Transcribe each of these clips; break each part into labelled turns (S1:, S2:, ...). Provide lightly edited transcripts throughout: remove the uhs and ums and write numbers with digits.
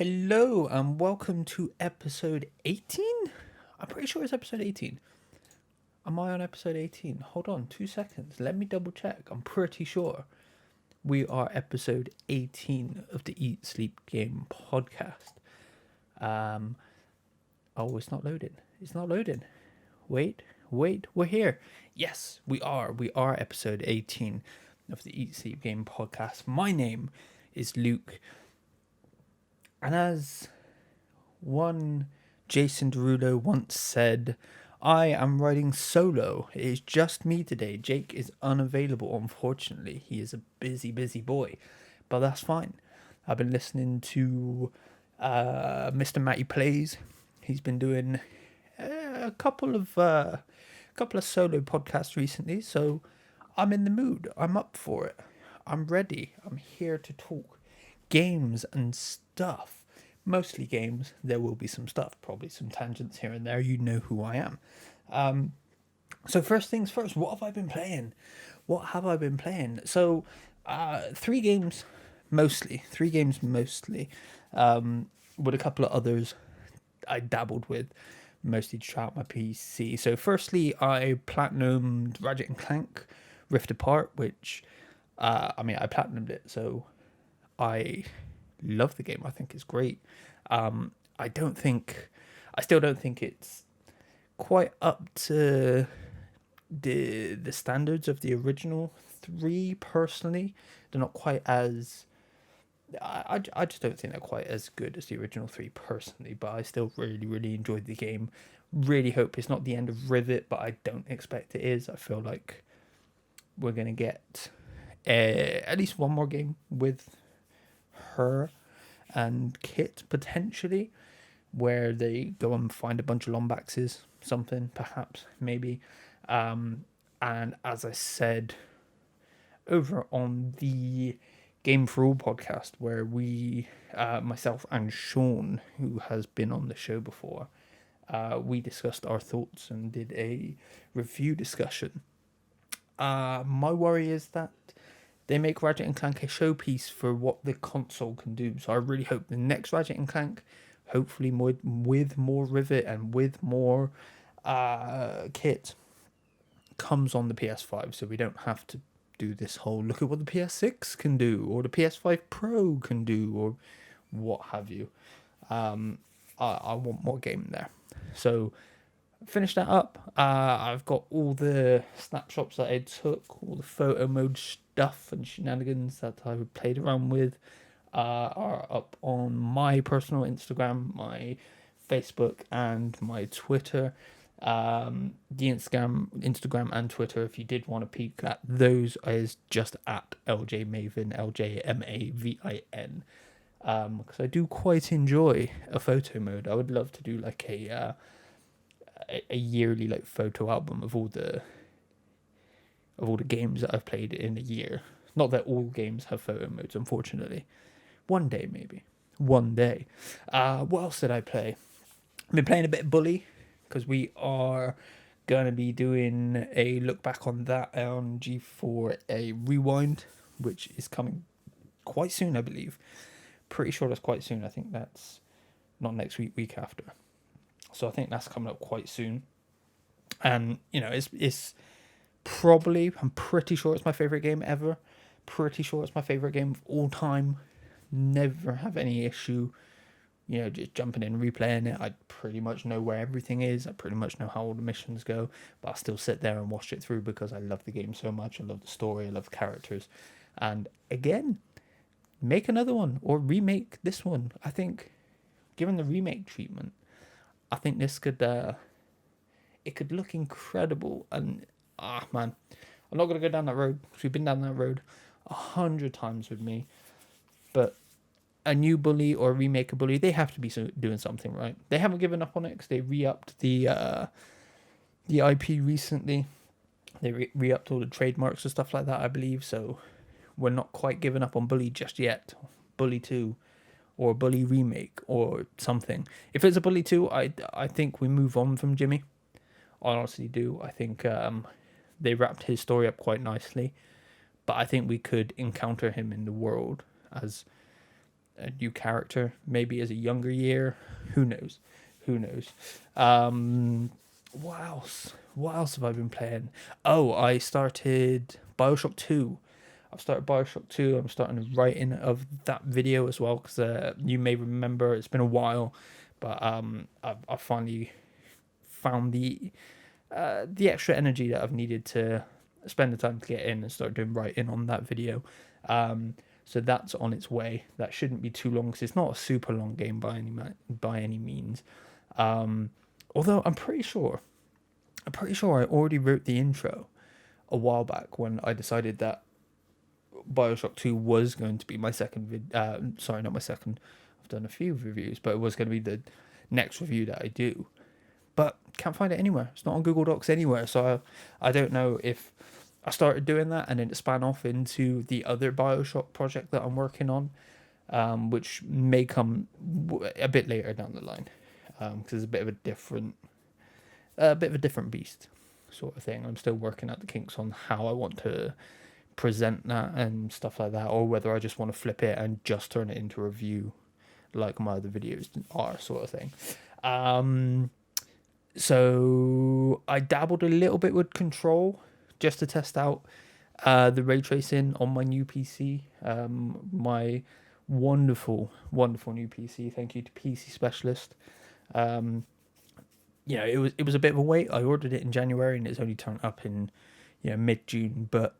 S1: Hello and welcome to episode 18? I'm pretty sure it's episode 18. Am I on episode 18? Hold on 2 seconds. Let me double check. I'm pretty sure we are episode 18 of the Eat Sleep Game podcast. Oh, it's not loading. It's not loading. Wait, we're here. Yes, we are. We are episode 18 of the Eat Sleep Game podcast. My name is Luke. And as one Jason Derulo once said, I am riding solo. It is just me today. Jake is unavailable, unfortunately. He is a busy boy. But that's fine. I've been listening to Mr. Matty Plays. He's been doing a couple of solo podcasts recently, so I'm in the mood. I'm up for it. I'm ready. I'm here to talk games and stuff. Mostly games. There will be some stuff, probably some tangents here and there. You know who I am. So first things first, what have I been playing? So, 3 games mostly. With a couple of others I dabbled with, mostly to try out my PC. So firstly, I platinumed Ratchet and Clank Rift Apart, which, I platinumed it, so I love the game. I think it's great. I still don't think it's quite up to the standards of the original 3. Personally, they're not quite as. I just don't think they're quite as good as the original 3 personally. But I still really enjoyed the game. Really hope it's not the end of Rivet, but I don't expect it is. I feel like we're gonna get at least one more game with her and Kit potentially, where they go and find a bunch of Lombaxes, something perhaps, maybe. And as I said over on the Game for All podcast, where we, myself and Sean, who has been on the show before, we discussed our thoughts and did a review discussion. My worry is that they make Ratchet and Clank a showpiece for what the console can do. So I really hope the next Ratchet and Clank, hopefully with more Rivet and with more kit, comes on the PS5. So we don't have to do this whole look at what the PS6 can do or the PS5 Pro can do or what have you. I want more game there. So finish that up. I've got all the snapshots that I took, all the photo mode stuff and shenanigans that I played around with are up on my personal Instagram, my Facebook, and my Twitter. The Instagram and Twitter, if you did want to peek at those, is just at LJMavin, LJMAVIN. Because I do quite enjoy a photo mode. I would love to do like a yearly like photo album of all the games that I've played in a year. Not that all games have photo modes, unfortunately. One day, maybe. One day. What else did I play? I've been playing a bit of Bully, because we are going to be doing a look back on that on G4A Rewind, which is coming quite soon, I believe. Pretty sure that's quite soon. I think that's not next week, week after. So I think that's coming up quite soon. And, it's probably, I'm pretty sure it's my favourite game ever. Pretty sure it's my favourite game of all time. Never have any issue, just jumping in and replaying it. I pretty much know where everything is. I pretty much know how all the missions go. But I still sit there and watch it through because I love the game so much. I love the story. I love the characters. And again, make another one or remake this one. I think, given the remake treatment, I think this could it could look incredible. And man, I'm not gonna go down that road because we've been down that road 100 times with me. But a new Bully or a remake of Bully, they have to be doing something right. They haven't given up on it because they re-upped the IP recently. They re-upped all the trademarks and stuff like that, I believe. So we're not quite giving up on Bully just yet. Bully 2. Or a Bully remake or something. If it's a Bully 2, I think we move on from Jimmy. I honestly do. I think they wrapped his story up quite nicely. But I think we could encounter him in the world as a new character, maybe as a younger year. Who knows? Who knows? What else? What else have I been playing? Oh, I started Bioshock 2. I've started Bioshock 2. I'm starting the writing of that video as well, because you may remember it's been a while, but I finally found the extra energy that I've needed to spend the time to get in and start doing writing on that video. So that's on its way. That shouldn't be too long, because it's not a super long game by any means. Although I'm pretty sure I already wrote the intro a while back when I decided that Bioshock 2 was going to be my second sorry, not my second. I've done a few reviews, but it was going to be the next review that I do. But can't find it anywhere. It's not on Google Docs anywhere. So I don't know if I started doing that and then it span off into the other Bioshock project that I'm working on, which may come a bit later down the line, because it's a bit of a different beast sort of thing. I'm still working out the kinks on how I want to present that and stuff like that, or whether I just want to flip it and just turn it into a review like my other videos are, sort of thing. So I dabbled a little bit with Control just to test out the ray tracing on my new PC, my wonderful new PC. Thank you to PC Specialist. It was a bit of a wait. I ordered it in January and it's only turned up in mid-June, but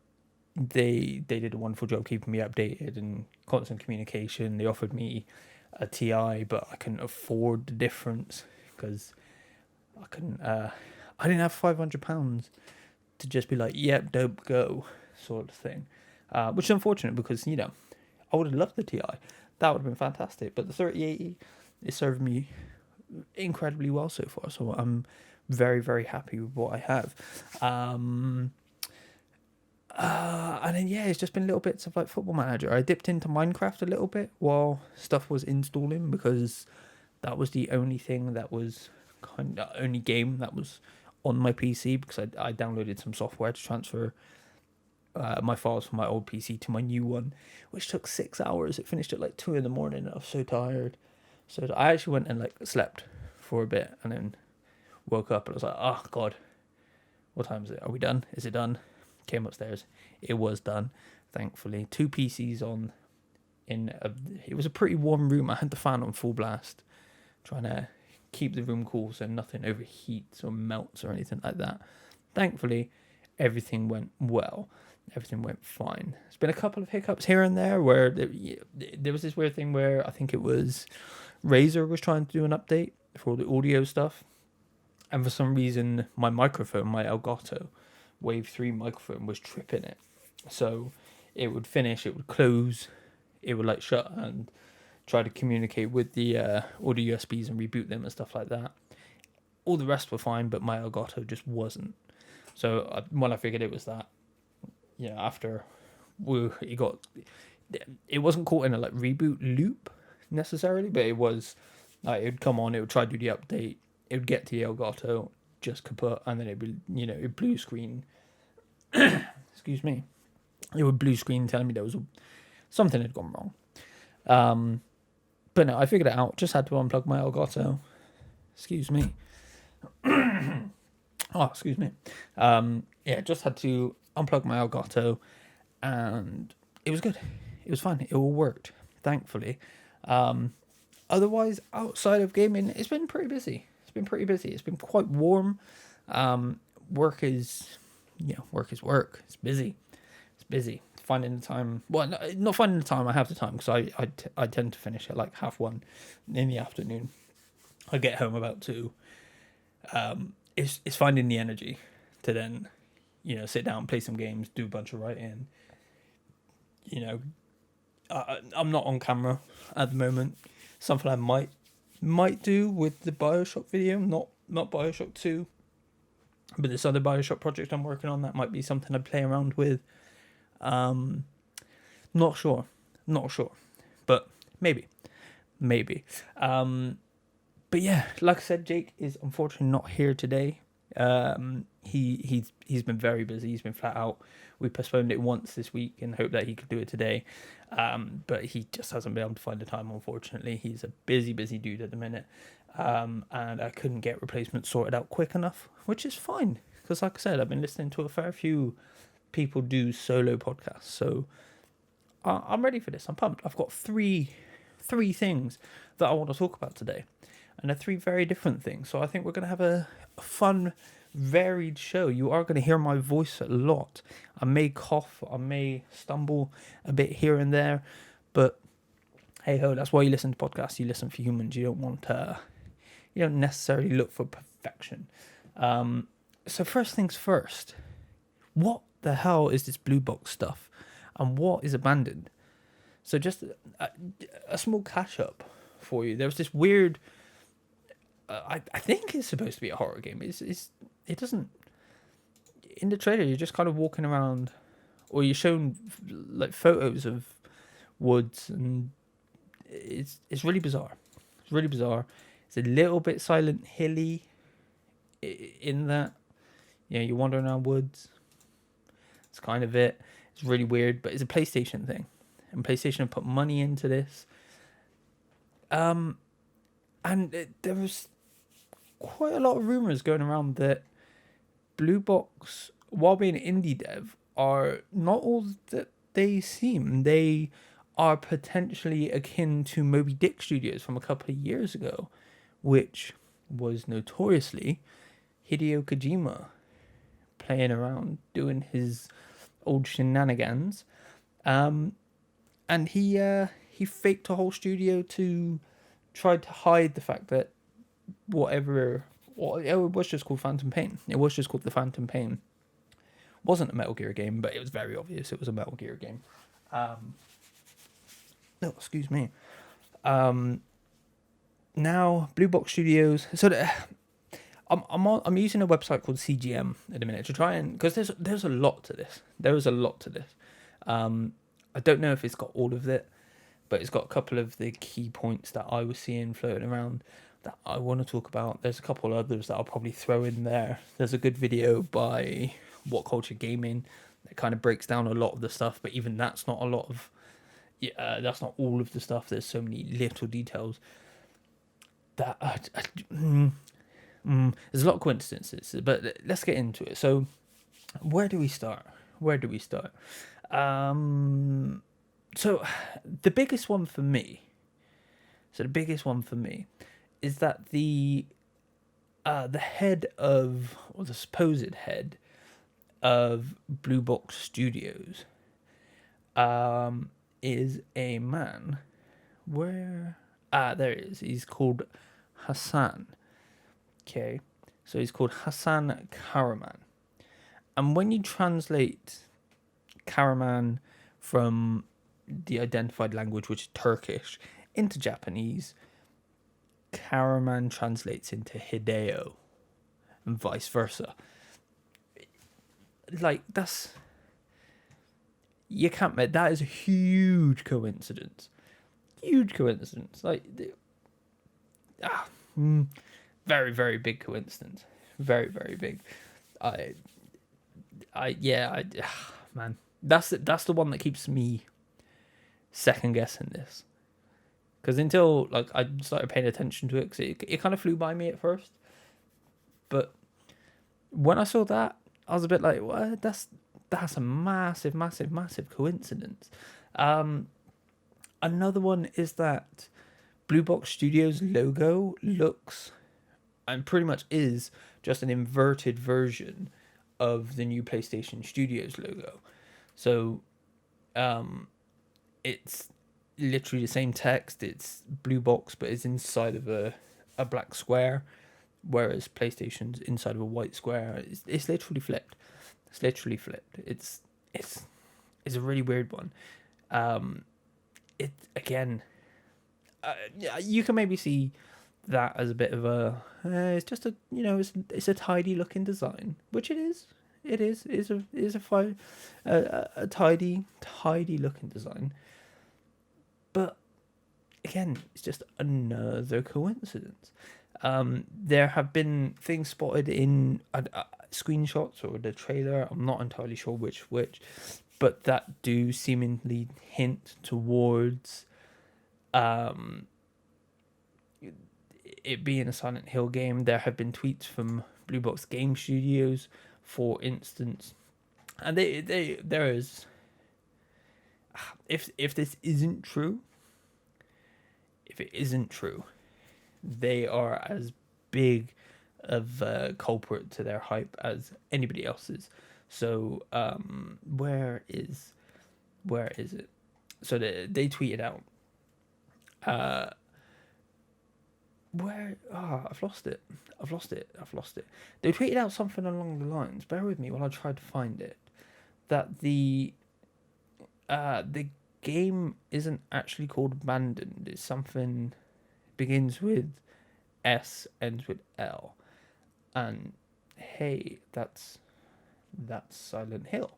S1: they did a wonderful job keeping me updated and constant communication. They offered me a TI, but I couldn't afford the difference because I didn't have £500 to just be like, yep, dope, go, sort of thing. Which is unfortunate because, I would have loved the TI. That would have been fantastic. But the 3080 is serving me incredibly well so far. So I'm very, very happy with what I have. And then, it's just been little bits of like Football Manager. I dipped into Minecraft a little bit while stuff was installing, because that was the only thing that was only game that was on my PC, because I downloaded some software to transfer my files from my old PC to my new one, which took 6 hours. It finished at like 2 a.m. and I was so tired. So I actually went and like slept for a bit and then woke up and I was like, oh God, what time is it? Are we done? Is it done? Came upstairs. It was done, thankfully. 2 PCs on. It was a pretty warm room. I had the fan on full blast, trying to keep the room cool so nothing overheats or melts or anything like that. Thankfully, everything went well. Everything went fine. There's been a couple of hiccups here and there where there was this weird thing where I think it was Razer was trying to do an update for all the audio stuff, and for some reason my microphone, my Elgato Wave 3 microphone, was tripping it. So it would finish, it would close, it would like shut and try to communicate with the audio USBs and reboot them and stuff like that. All the rest were fine, but my Elgato just wasn't. So when I figured it was that, after it wasn't caught in a like reboot loop necessarily, but it was like it would come on, it would try to do the update, it would get to the Elgato, just kaput, and then it would it blue screen. Excuse me. It would blue screen telling me there was something had gone wrong. But no, I figured it out. Just had to unplug my Elgato. Excuse me. Oh, excuse me. Just had to unplug my Elgato, and it was good. It was fine. It all worked, thankfully. Otherwise, outside of gaming, it's been pretty busy. It's been quite warm. Work is work. It's busy. Finding the time. Well, not finding the time. I have the time because I tend to finish at like 1:30 in the afternoon. I get home about 2. It's finding the energy to then, sit down, play some games, do a bunch of writing. I'm not on camera at the moment. Something I might do with the Bioshock video, not Bioshock 2, but this other Bioshock project I'm working on, that might be something I play around with. Not sure, but maybe. But yeah, like I said, Jake is unfortunately not here today. he's been very busy. He's been flat out. We postponed it once this week in hope that he could do it today, but he just hasn't been able to find the time. Unfortunately, he's a busy dude at the minute, and I couldn't get replacements sorted out quick enough, which is fine because, like I said, I've been listening to a fair few people do solo podcasts, so I'm ready for this. I'm pumped. I've got three things that I want to talk about today, and they're three very different things. So I think we're going to have a fun, varied show. You are going to hear my voice a lot. I may cough, I may stumble a bit here and there, but hey ho, that's why you listen to podcasts. You listen for humans. You don't necessarily look for perfection. So first things first, what the hell is this blue box stuff, and what is abandoned? So just a small catch up for you. There was this weird. I think it's supposed to be a horror game. It doesn't. In the trailer, you're just kind of walking around, or you're shown like photos of woods, and it's really bizarre. It's really bizarre. It's a little bit Silent Hilly in that, you're wandering around woods. It's kind of it. It's really weird, but it's a PlayStation thing, and PlayStation have put money into this. And there was quite a lot of rumors going around that Blue Box, while being indie dev, are not all that they seem. They are potentially akin to Moby Dick Studios from a couple of years ago, which was notoriously Hideo Kojima playing around doing his old shenanigans, and he faked a whole studio to try to hide the fact that it was just called Phantom Pain. It was just called the Phantom Pain. It wasn't a Metal Gear game, but it was very obvious it was a Metal Gear game. Excuse me. Now Blue Box Studios. So I'm using a website called CGM at the minute to try and, because there's a lot to this. There is a lot to this. I don't know if it's got all of it, but it's got a couple of the key points that I was seeing floating around that I want to talk about. There's a couple others that I'll probably throw in there. There's a good video by What Culture Gaming that kind of breaks down a lot of the stuff, but even that's not a lot of. That's not all of the stuff. There's so many little details that there's a lot of coincidences, but let's get into it. So, where do we start? So the biggest one for me. Is that the head of, or the supposed head of Blue Box Studios, is a man. There it is. He's called Hassan. Okay, so he's called Hassan Karaman, and when you translate Karaman from the identified language, which is Turkish, into Japanese, Karaman translates into Hideo, and vice versa. Like, you can't make that. Is a huge coincidence. Like, very, very big coincidence. Very, very big. Man, that's the one that keeps me second guessing this, because until like I started paying attention to it, because it kind of flew by me at first, but when I saw that, I was a bit like, what? That's a massive coincidence. Another one is that Blue Box Studios logo looks, and pretty much is, just an inverted version of the new PlayStation Studios logo. So, it's literally the same text. It's Blue Box, but it's inside of a black square, whereas PlayStation's inside of a white square. It's literally flipped. It's a really weird one. You can maybe see that as a bit of a. It's just a it's a tidy looking design, which it is. It is a tidy looking design. But again, it's just another coincidence. There have been things spotted in. screenshots or the trailer. I'm not entirely sure which, but that do seemingly hint towards it being a Silent Hill game. There have been tweets from Blue Box Game Studios, for instance, and there is, if this isn't true, if it isn't true, they are as big of a culprit to their hype as anybody else's. So where is it? So they tweeted out where I've lost it. They tweeted out something along the lines. Bear with me while I try to find it. That the game isn't actually called Abandoned. It's something begins with S, ends with L, and hey, that's Silent Hill.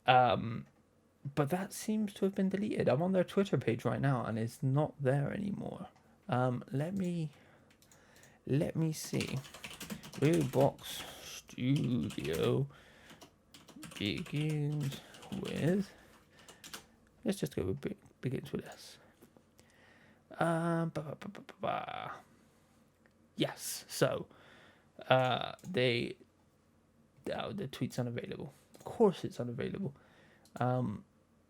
S1: But that seems to have been deleted. I'm on their Twitter page right now, and it's not there anymore. Let me see. Blue Box Studio begins with. Let's just go with begins with S. Yes. So, the tweet's unavailable. Of course, it's unavailable. I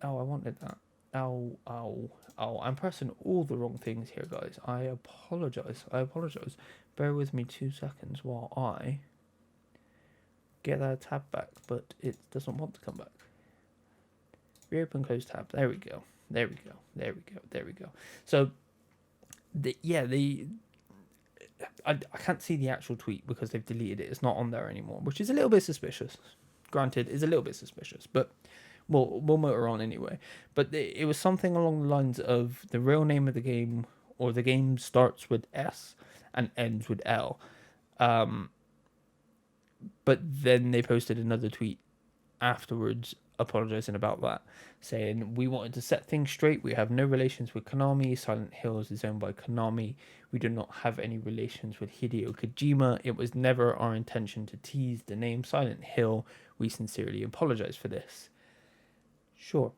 S1: wanted that. I'm pressing all the wrong things here, guys. I apologize. Bear with me 2 seconds while I get that tab back, but it doesn't want to come back. Reopen, close tab. There we go. So, I can't see the actual tweet because they've deleted it. It's not on there anymore, which is a little bit suspicious. Granted, it's a little bit suspicious, but we'll motor on anyway. But it was something along the lines of the real name of the game, or the game starts with S and ends with L. But then they posted another tweet afterwards apologizing about that, saying, "We wanted to set things straight. We have no relations with Konami. Silent Hills is owned by Konami. We do not have any relations with Hideo Kojima. It was never our intention to tease the name Silent Hill. We sincerely apologize for this." Sure.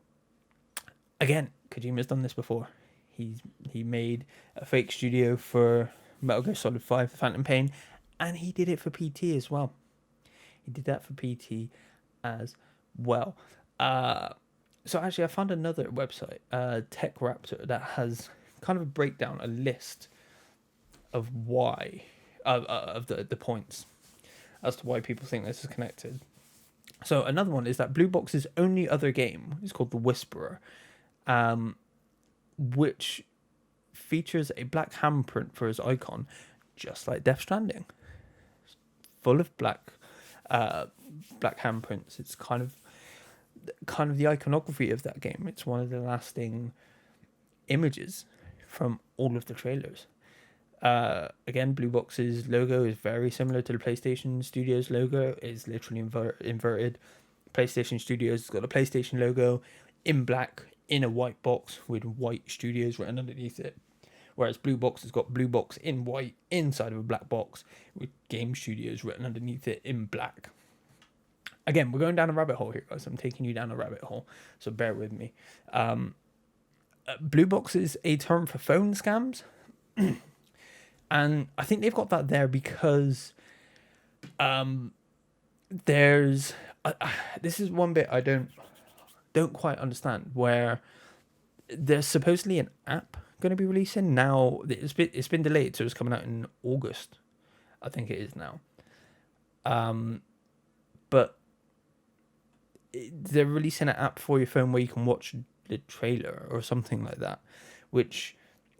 S1: Again, Kojima's done this before. He made a fake studio for Metal Gear Solid 5, The Phantom Pain, and he did it for PT as well. He did that for PT as well. So actually, I found another website, Tech Raptor, that has kind of a breakdown, a list of why, of the points as to why people think this is connected. So another one is that Blue Box's only other game is called The Whisperer, which features a black handprint for his icon, just like Death Stranding, full of black handprints. It's kind of the iconography of that game. It's one of the lasting images from all of the trailers. Again, Blue Box's logo is very similar to the PlayStation Studios logo. It's literally inverted. PlayStation Studios has got a PlayStation logo in black in a white box with white studios written underneath it. Whereas Blue Box has got Blue Box in white inside of a black box with Game Studios written underneath it in black. Again, we're going down a rabbit hole here, guys. I'm taking you down a rabbit hole, so bear with me. Blue Box is a term for phone scams. And I think they've got that there because there's... this is one bit I don't quite understand, where there's supposedly an app going to be releasing now. It's been delayed, so it's coming out in August. I think it is now. But they're releasing an app for your phone where you can watch the trailer or something like that, which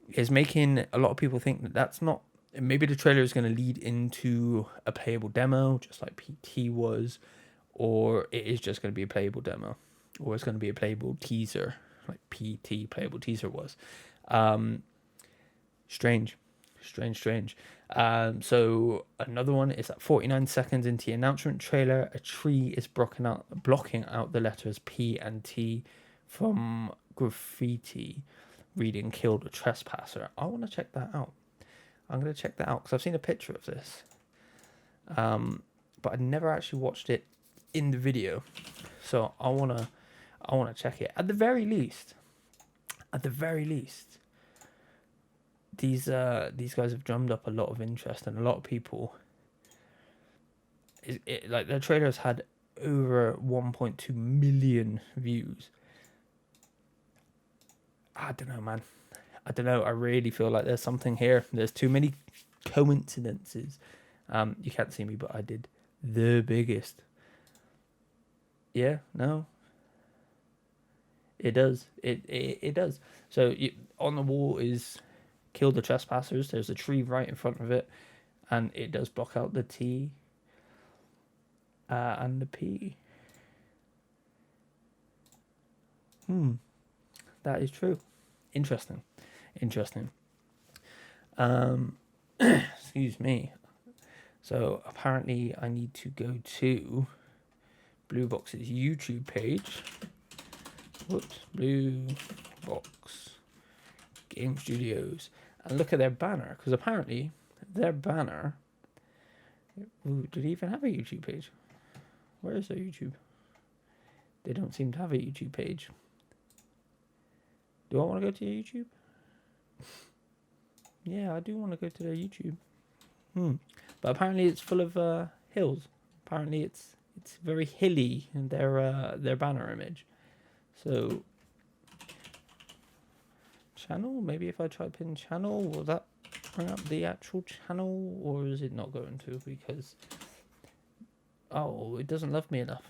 S1: is making a lot of people think that that's not... Maybe the trailer is going to lead into a playable demo, just like PT was, or it is just going to be a playable demo, or it's going to be a playable teaser, like PT playable teaser was. Strange. So another one is that 49 seconds into the announcement trailer, a tree is blocking out the letters P and T from graffiti reading "Killed a Trespasser." I want to check that out. I'm going to check that out because I've seen a picture of this. but I never actually watched it in the video. So I wanna check it. At the very least, these guys have drummed up a lot of interest, and a lot of people. Like their trailers had over 1.2 million views. I don't know, man. I don't know. I really feel like there's something here. There's too many coincidences. You can't see me, but I did the biggest. Yeah, no. It does. It does. So on the wall is kill the trespassers. There's a tree right in front of it, and it does block out the T and the P. That is true. Interesting. Excuse me. So apparently I need to go to Blue Box's YouTube page. Whoops, Blue Box Game Studios, and look at their banner, because apparently their banner. Ooh, did he even have a YouTube page? Where is their YouTube? They don't seem to have a YouTube page. Do I want to go to their YouTube? Yeah, I do want to go to their YouTube. But apparently it's full of hills. Apparently it's very hilly in their banner image. So channel, maybe if I type in channel, will that bring up the actual channel, or is it not going to? Because it doesn't love me enough.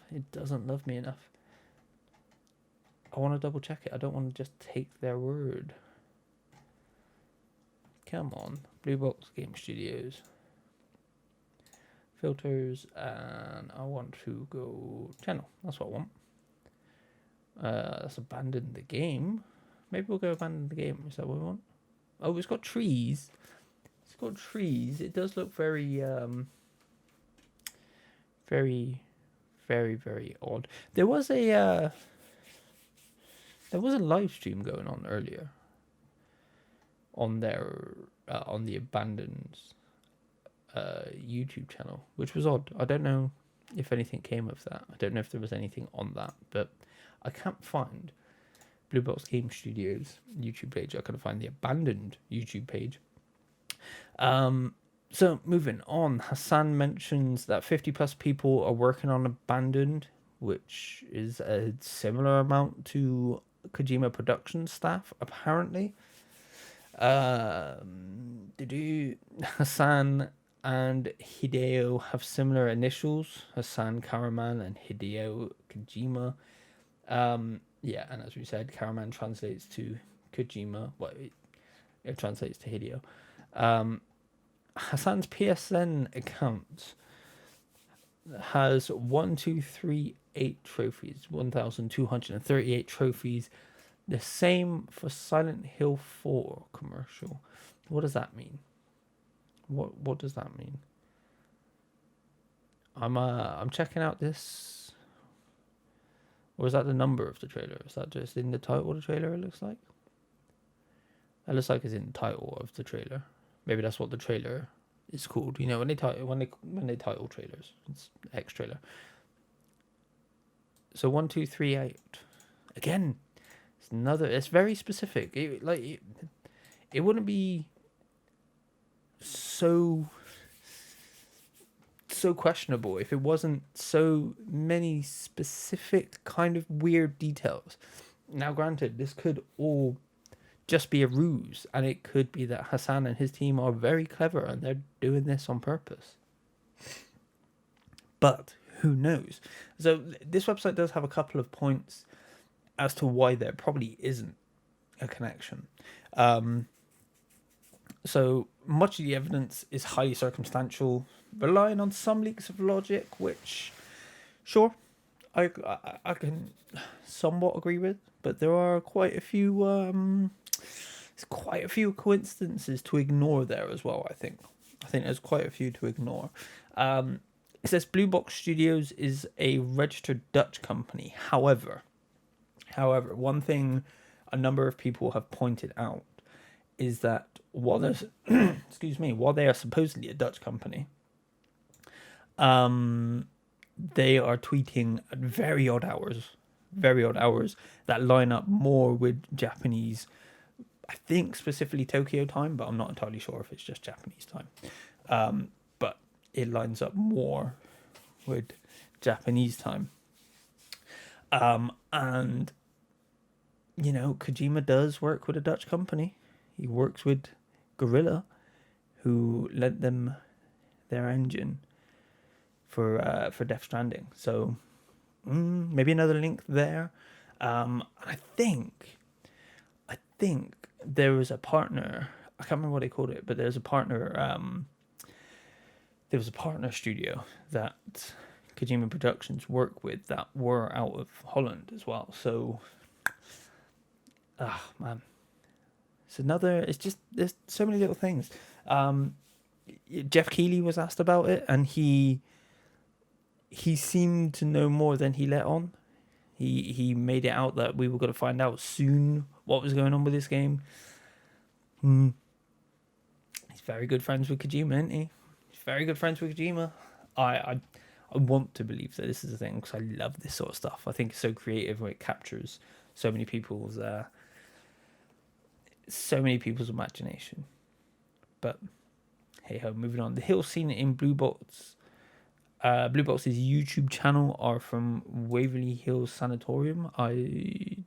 S1: I want to double check it. I don't want to just take their word. Come on, Blue Box Game Studios. Filters, and I want to go channel. That's what I want. Let's abandon the game. Maybe we'll go abandon the game. Is that what we want? Oh, it's got trees. It does look very, very, very, very odd. There was a live stream going on earlier on the abandoned YouTube channel, which was odd. I don't know if anything came of that. I don't know if there was anything on that, but I can't find Blue Box Game Studios YouTube page. I couldn't find the abandoned YouTube page. So moving on, Hassan mentions that 50 plus people are working on Abandoned, which is a similar amount to Kojima production staff, apparently. Hassan and Hideo have similar initials, Hassan Karaman and Hideo Kojima. Yeah, and as we said, Karaman translates to Kojima. Well, it translates to Hideo. Hassan's PSN account has 1,238 trophies, 1,238 trophies. The same for Silent Hill 4 commercial. What does that mean? What does that mean? I'm checking out this. Or is that the number of the trailer? Is that just in the title of the trailer? It looks like. That looks like it's in the title of the trailer. Maybe that's what the trailer is called. You know, when they title trailers, it's X trailer. So 1,238. Again, it's very specific. It wouldn't be so questionable if it wasn't so many specific kind of weird details. Now, granted, this could all just be a ruse, and it could be that Hassan and his team are very clever and they're doing this on purpose. But who knows? So this website does have a couple of points as to why there probably isn't a connection. So much of the evidence is highly circumstantial, relying on some leaks of logic, which, sure, I can somewhat agree with, but there are quite a few coincidences to ignore there as well. I think there's quite a few to ignore. It says Blue Box Studios is a registered Dutch company. However, one thing a number of people have pointed out is that while they are supposedly a Dutch company, They are tweeting at very odd hours that line up more with Japanese, I think specifically Tokyo time, but I'm not entirely sure if it's just Japanese time. But it lines up more with Japanese time. And Kojima does work with a Dutch company. He works with Gorilla, who lent them their engine for Death Stranding. So maybe another link there. I think there was a partner. I can't remember what they called it, but there's a partner. There was a partner studio that Kojima Productions work with that were out of Holland as well. So, man, it's just there's so many little things. Jeff Keighley was asked about it, and he seemed to know more than he let on. He made it out that we were going to find out soon what was going on with this game. He's very good friends with Kojima, isn't he? He's very good friends with Kojima. I want to believe that this is a thing because I love this sort of stuff. I think it's so creative when it captures so many people's imagination. But hey ho, moving on. The hills seen in Blue Box's YouTube channel are from Waverly Hills Sanatorium. I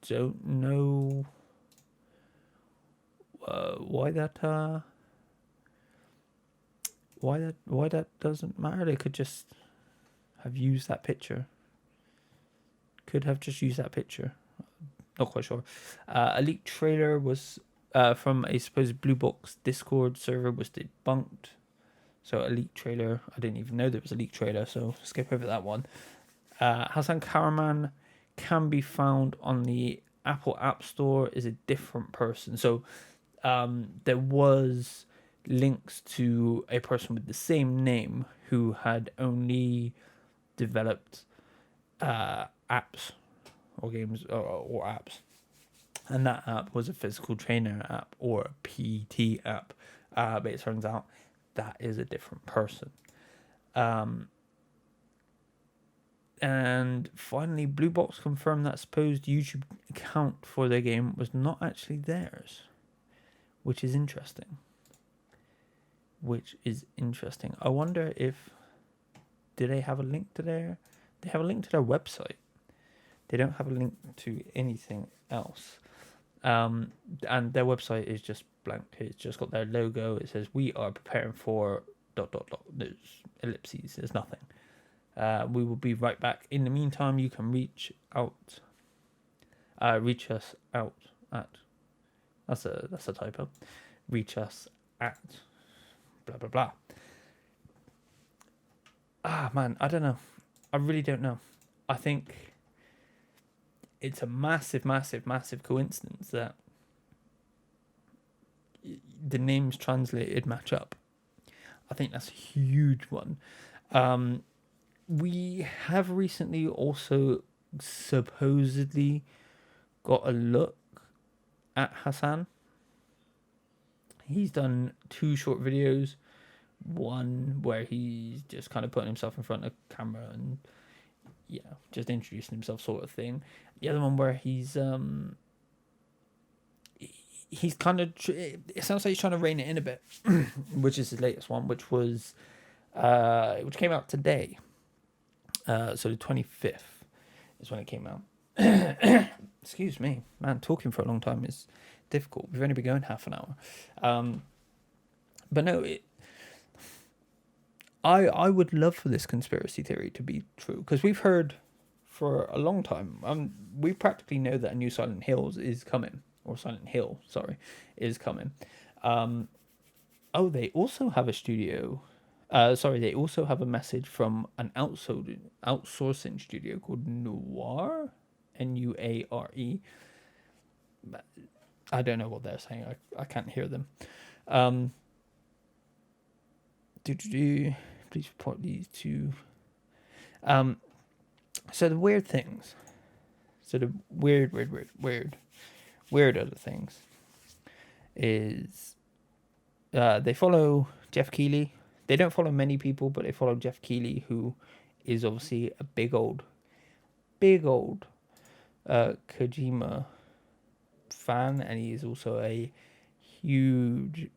S1: don't know why that doesn't matter. They could just have used that picture. Could have just used that picture. Not quite sure. A leaked trailer was from a supposed Blue Box Discord server was debunked. So a leaked trailer. I didn't even know there was a leaked trailer, so skip over that one. Hasan Karaman can be found on the Apple App Store is a different person. So there was links to a person with the same name who had only developed apps or games or apps. And that app was a physical trainer app or a PT app. But it turns out that is a different person. And finally, Blue Box confirmed that supposed YouTube account for their game was not actually theirs, which is interesting. I wonder do they have a link to they have a link to their website. They don't have a link to anything else. And their website is just blank. It's just got their logo. It says, "We are preparing for ... There's ellipses. There's nothing. We will be right back. In the meantime, you can reach us out at... That's a typo. Reach us at... blah, blah, blah." Man, I don't know. I really don't know. I think it's a massive, massive, massive coincidence that the names translated match up. I think that's a huge one. We have recently also supposedly got a look at Hasan. He's done 2 short videos. One where he's just kind of putting himself in front of the camera and just introducing himself, sort of thing. The other one where he's kind of it sounds like he's trying to rein it in a bit, which is his latest one, which came out today. So the 25th is when it came out. Excuse me, man. Talking for a long time is difficult. We've only been going half an hour. But no, I would love for this conspiracy theory to be true, because we've heard for a long time. We practically know that a new Silent Hill is coming, is coming. They also have a studio. They also have a message from an outsourcing studio called Noir, Nuare. I don't know what they're saying. I can't hear them. Please report these to. So the weird things. So the weird other things is they follow Jeff Keighley. they don't follow many people, but they follow Jeff Keighley, who is obviously a big old Kojima fan, and he is also a huge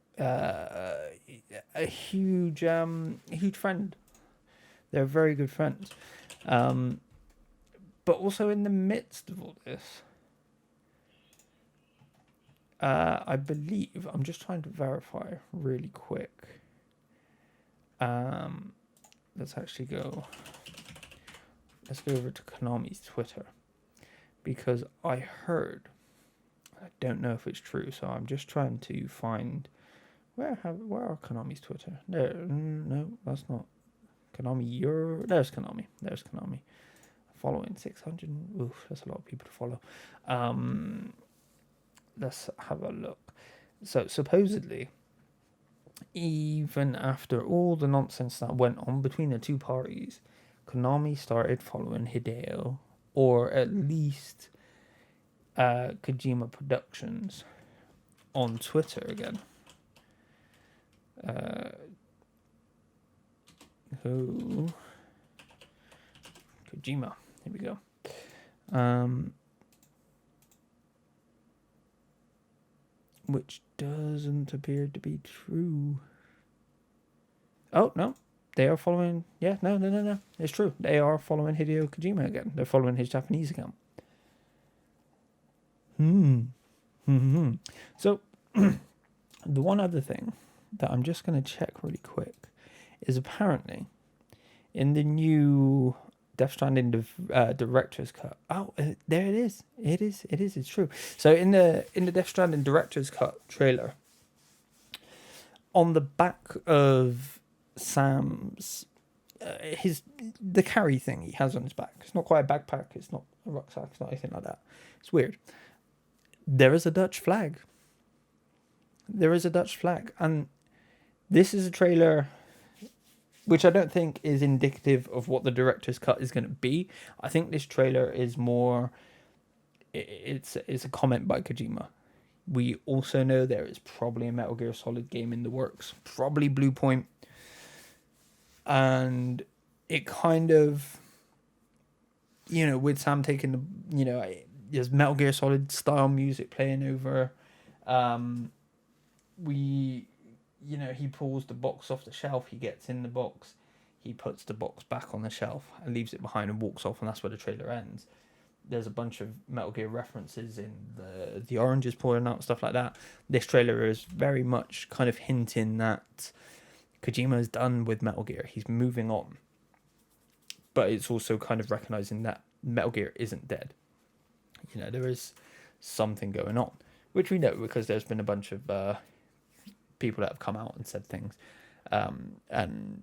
S1: huge friend. They're very good friends. But also in the midst of all this, I believe, I'm just trying to verify really quick. Let's go over to Konami's Twitter, because I heard, I don't know if it's true, so I'm just trying to find where are Konami's Twitter? No, that's not Konami. There's Konami. Following 600. Oof, that's a lot of people to follow. Let's have a look. So supposedly, even after all the nonsense that went on between the two parties, Konami started following Hideo, or at least Kojima Productions, on Twitter again. Kojima. Here we go. Which doesn't appear to be true. Oh, no. They are following... Yeah, no. It's true. They are following Hideo Kojima again. They're following his Japanese account. So, the one other thing that I'm just going to check really quick is apparently in the new Death Stranding director's cut. Oh, there it is. It's true. So in the Death Stranding director's cut trailer, on the back of Sam's the carry thing he has on his back. It's not quite a backpack. It's not a rucksack. It's not anything like that. It's weird. There is a Dutch flag. And this is a trailer which I don't think is indicative of what the director's cut is going to be. I think this trailer is more... It's a comment by Kojima. We also know there is probably a Metal Gear Solid game in the works. Probably Blue Point. And it kind of... with Sam taking the... there's Metal Gear Solid style music playing over. He pulls the box off the shelf, he gets in the box, he puts the box back on the shelf and leaves it behind and walks off, and that's where the trailer ends. There's a bunch of Metal Gear references in the oranges pouring out, stuff like that. This trailer is very much kind of hinting that Kojima is done with Metal Gear. He's moving on. But it's also kind of recognizing that Metal Gear isn't dead. There is something going on, which we know because there's been a bunch of people that have come out and said things, and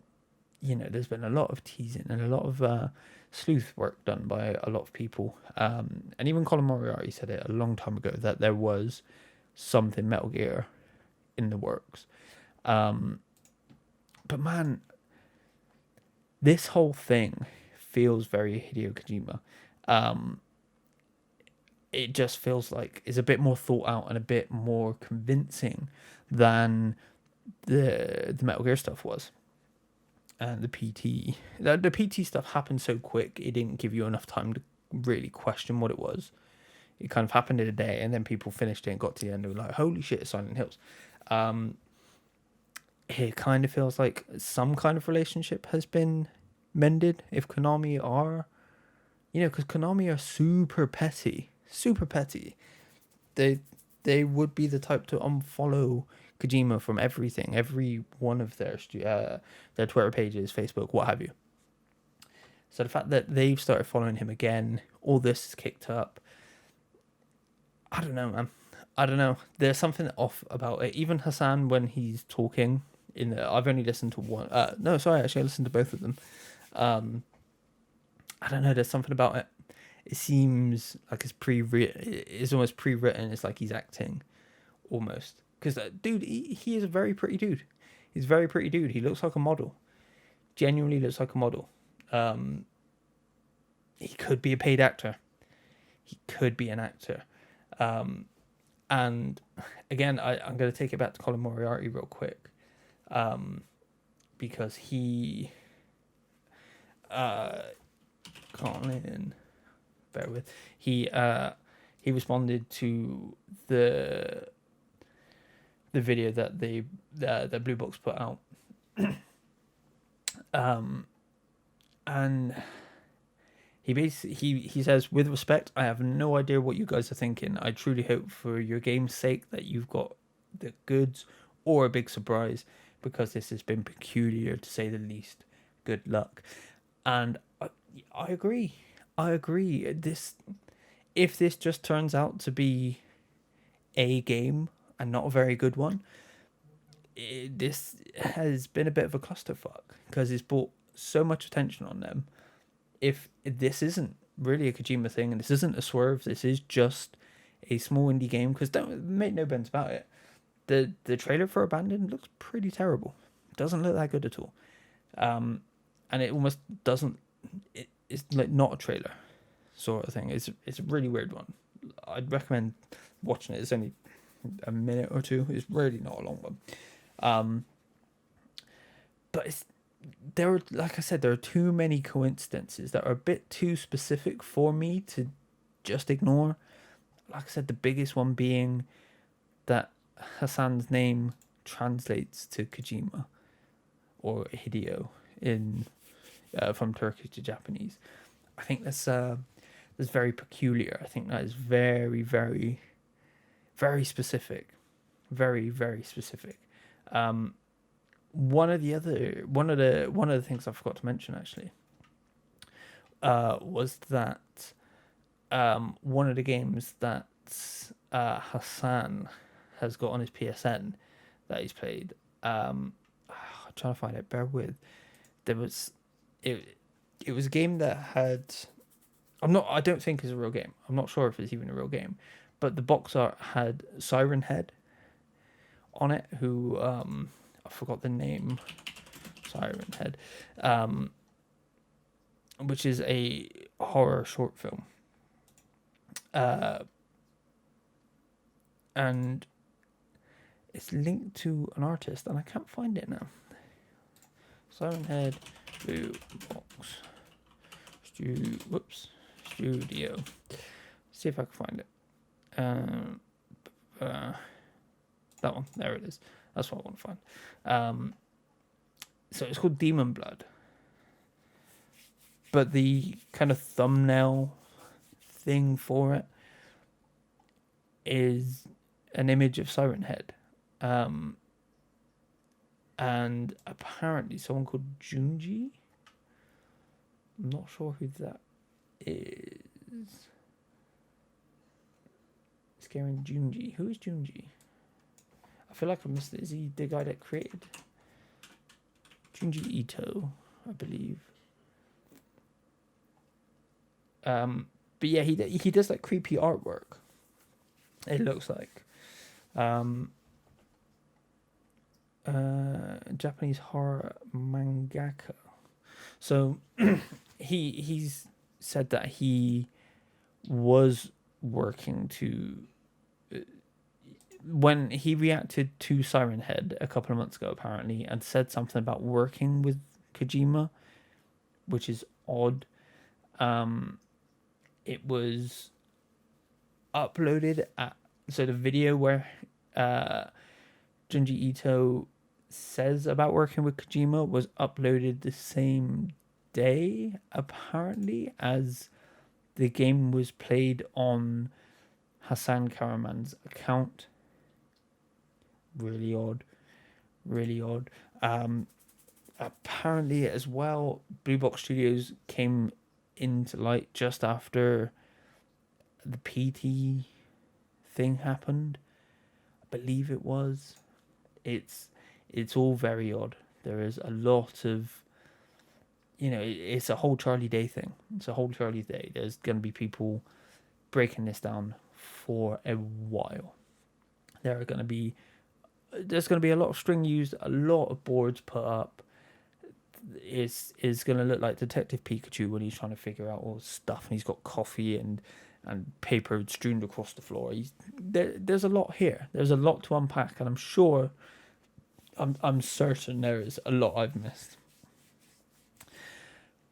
S1: there's been a lot of teasing and a lot of sleuth work done by a lot of people, and even Colin Moriarty said it a long time ago that there was something Metal Gear in the works, but man, this whole thing feels very Hideo Kojima. It just feels like it's a bit more thought out and a bit more convincing than the Metal Gear stuff was. And the PT stuff happened so quick, it didn't give you enough time to really question what it was. It kind of happened in a day, and then people finished it and got to the end and were like, holy shit, Silent Hills. It kind of feels like some kind of relationship has been mended, if Konami are... because Konami are super petty. They would be the type to unfollow Kojima from everything, every one of their Twitter pages, Facebook, what have you. So the fact that they've started following him again, all this is kicked up. I don't know, man. I don't know. There's something off about it. Even Hassan, when he's talking, I've only listened to one. I listened to both of them. I don't know. There's something about it. It seems like it's it's almost pre-written. It's like he's acting, almost. Because dude, he is a very pretty dude. He's a very pretty dude. He looks like a model. Genuinely looks like a model. He could be a paid actor. He could be an actor. And again, I'm going to take it back to Colin Moriarty real quick. because he Colin, bear with, he responded to the video that the Blue Box put out, and he says, with respect, I have no idea what you guys are thinking. I truly hope for your game's sake that you've got the goods or a big surprise, because this has been peculiar to say the least. Good luck. And I agree. If this just turns out to be a game and not a very good one, this has been a bit of a clusterfuck because it's brought so much attention on them. If this isn't really a Kojima thing, and this isn't a swerve, this is just a small indie game, because don't make no bones about it, the trailer for Abandoned looks pretty terrible. It doesn't look that good at all. And it almost doesn't, it's like not a trailer sort of thing. It's a really weird one. I'd recommend watching it. It's only a minute or two. It's really not a long one. But like I said, there are too many coincidences that are a bit too specific for me to just ignore. Like I said, the biggest one being that Hassan's name translates to Kojima or Hideo in from Turkish to Japanese. I think that's very peculiar. I think that is very, very, very specific. Very, very specific. One of the things I forgot to mention actually was that one of the games that Hassan has got on his PSN that he's played. I'm trying to find it. Bear with. It was a game that had. I don't think it's a real game. I'm not sure if it's even a real game, but the box art had Siren Head on it, who I forgot the name. Siren Head, which is a horror short film. And it's linked to an artist, and I can't find it now. Siren Head, Blue Box, Studio. See if I can find it. That one, there it is. That's what I want to find. So it's called Demon Blood, but the kind of thumbnail thing for it is an image of Siren Head. And apparently someone called Junji. I'm not sure who that is. Scaring Junji. Who is Junji? I feel like I missed it. Is he the guy that created? Junji Ito, I believe. But yeah, he does like creepy artwork. It looks like. Japanese horror mangaka. So he's said that he was working to, when he reacted to Siren Head a couple of months ago apparently, and said something about working with Kojima, which is odd. It was uploaded so the video where Junji Ito says about working with Kojima was uploaded the same day, apparently, as the game was played on Hassan Karaman's account. Really odd. Apparently, as well, Blue Box Studios came into light just after the PT thing happened. I believe it was. It's all very odd. There is a lot of, it's a whole Charlie Day thing. It's a whole Charlie Day. There's going to be people breaking this down for a while. There's going to be a lot of string used, a lot of boards put up. Is going to look like Detective Pikachu when he's trying to figure out all this stuff, and he's got coffee and paper strewn across the floor. There's a lot here. There's a lot to unpack, and I'm sure I'm certain there is a lot I've missed.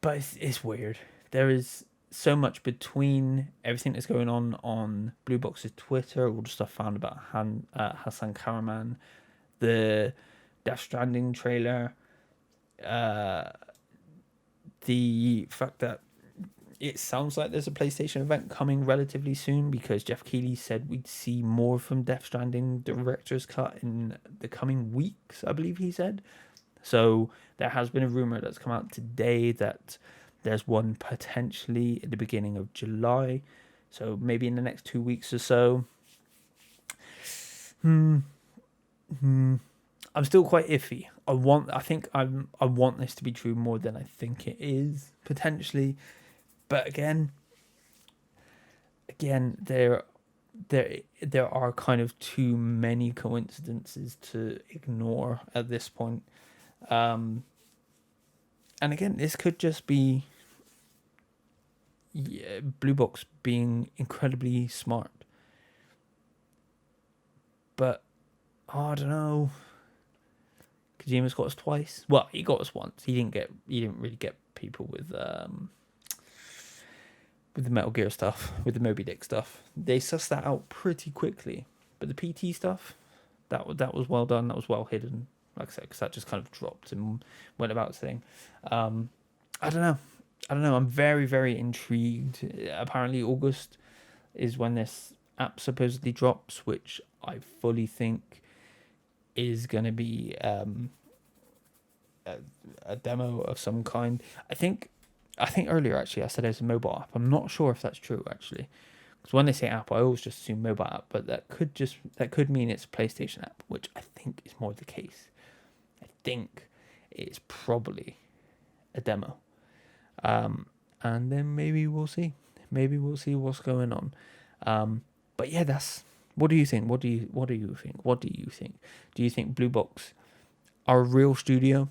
S1: But it's weird. There is so much between everything that's going on Blue Box's Twitter, all the stuff found about Hassan Karaman, the Death Stranding trailer, uh, the fact that it sounds like there's a PlayStation event coming relatively soon because Jeff Keighley said we'd see more from Death Stranding Director's Cut in the coming weeks, I believe he said. So there has been a rumor that's come out today that there's one potentially at the beginning of July. So maybe in the next 2 weeks or so. I'm still quite iffy. I want this to be true more than I think it is potentially. But again, there are kind of too many coincidences to ignore at this point. And again, this could just be Blue Box being incredibly smart. But I don't know. Kojima's got us twice. Well, he got us once. He didn't really get people with the Metal Gear stuff, with the Moby Dick stuff. They sussed that out pretty quickly. But the PT stuff, that was well done. That was well hidden. Like I said, because that just kind of dropped and went about its thing. I don't know. I'm very, very intrigued. Apparently, August is when this app supposedly drops, which I fully think is going to be a demo of some kind. I think earlier actually I said it's a mobile app. I'm not sure if that's true actually, because when they say app, I always just assume mobile app, but that could mean it's a PlayStation app, which I think is more the case. I think it's probably a demo, and then maybe we'll see. Maybe we'll see what's going on. But yeah, that's. What do you think? What do you think? Do you think Blue Box are a real studio?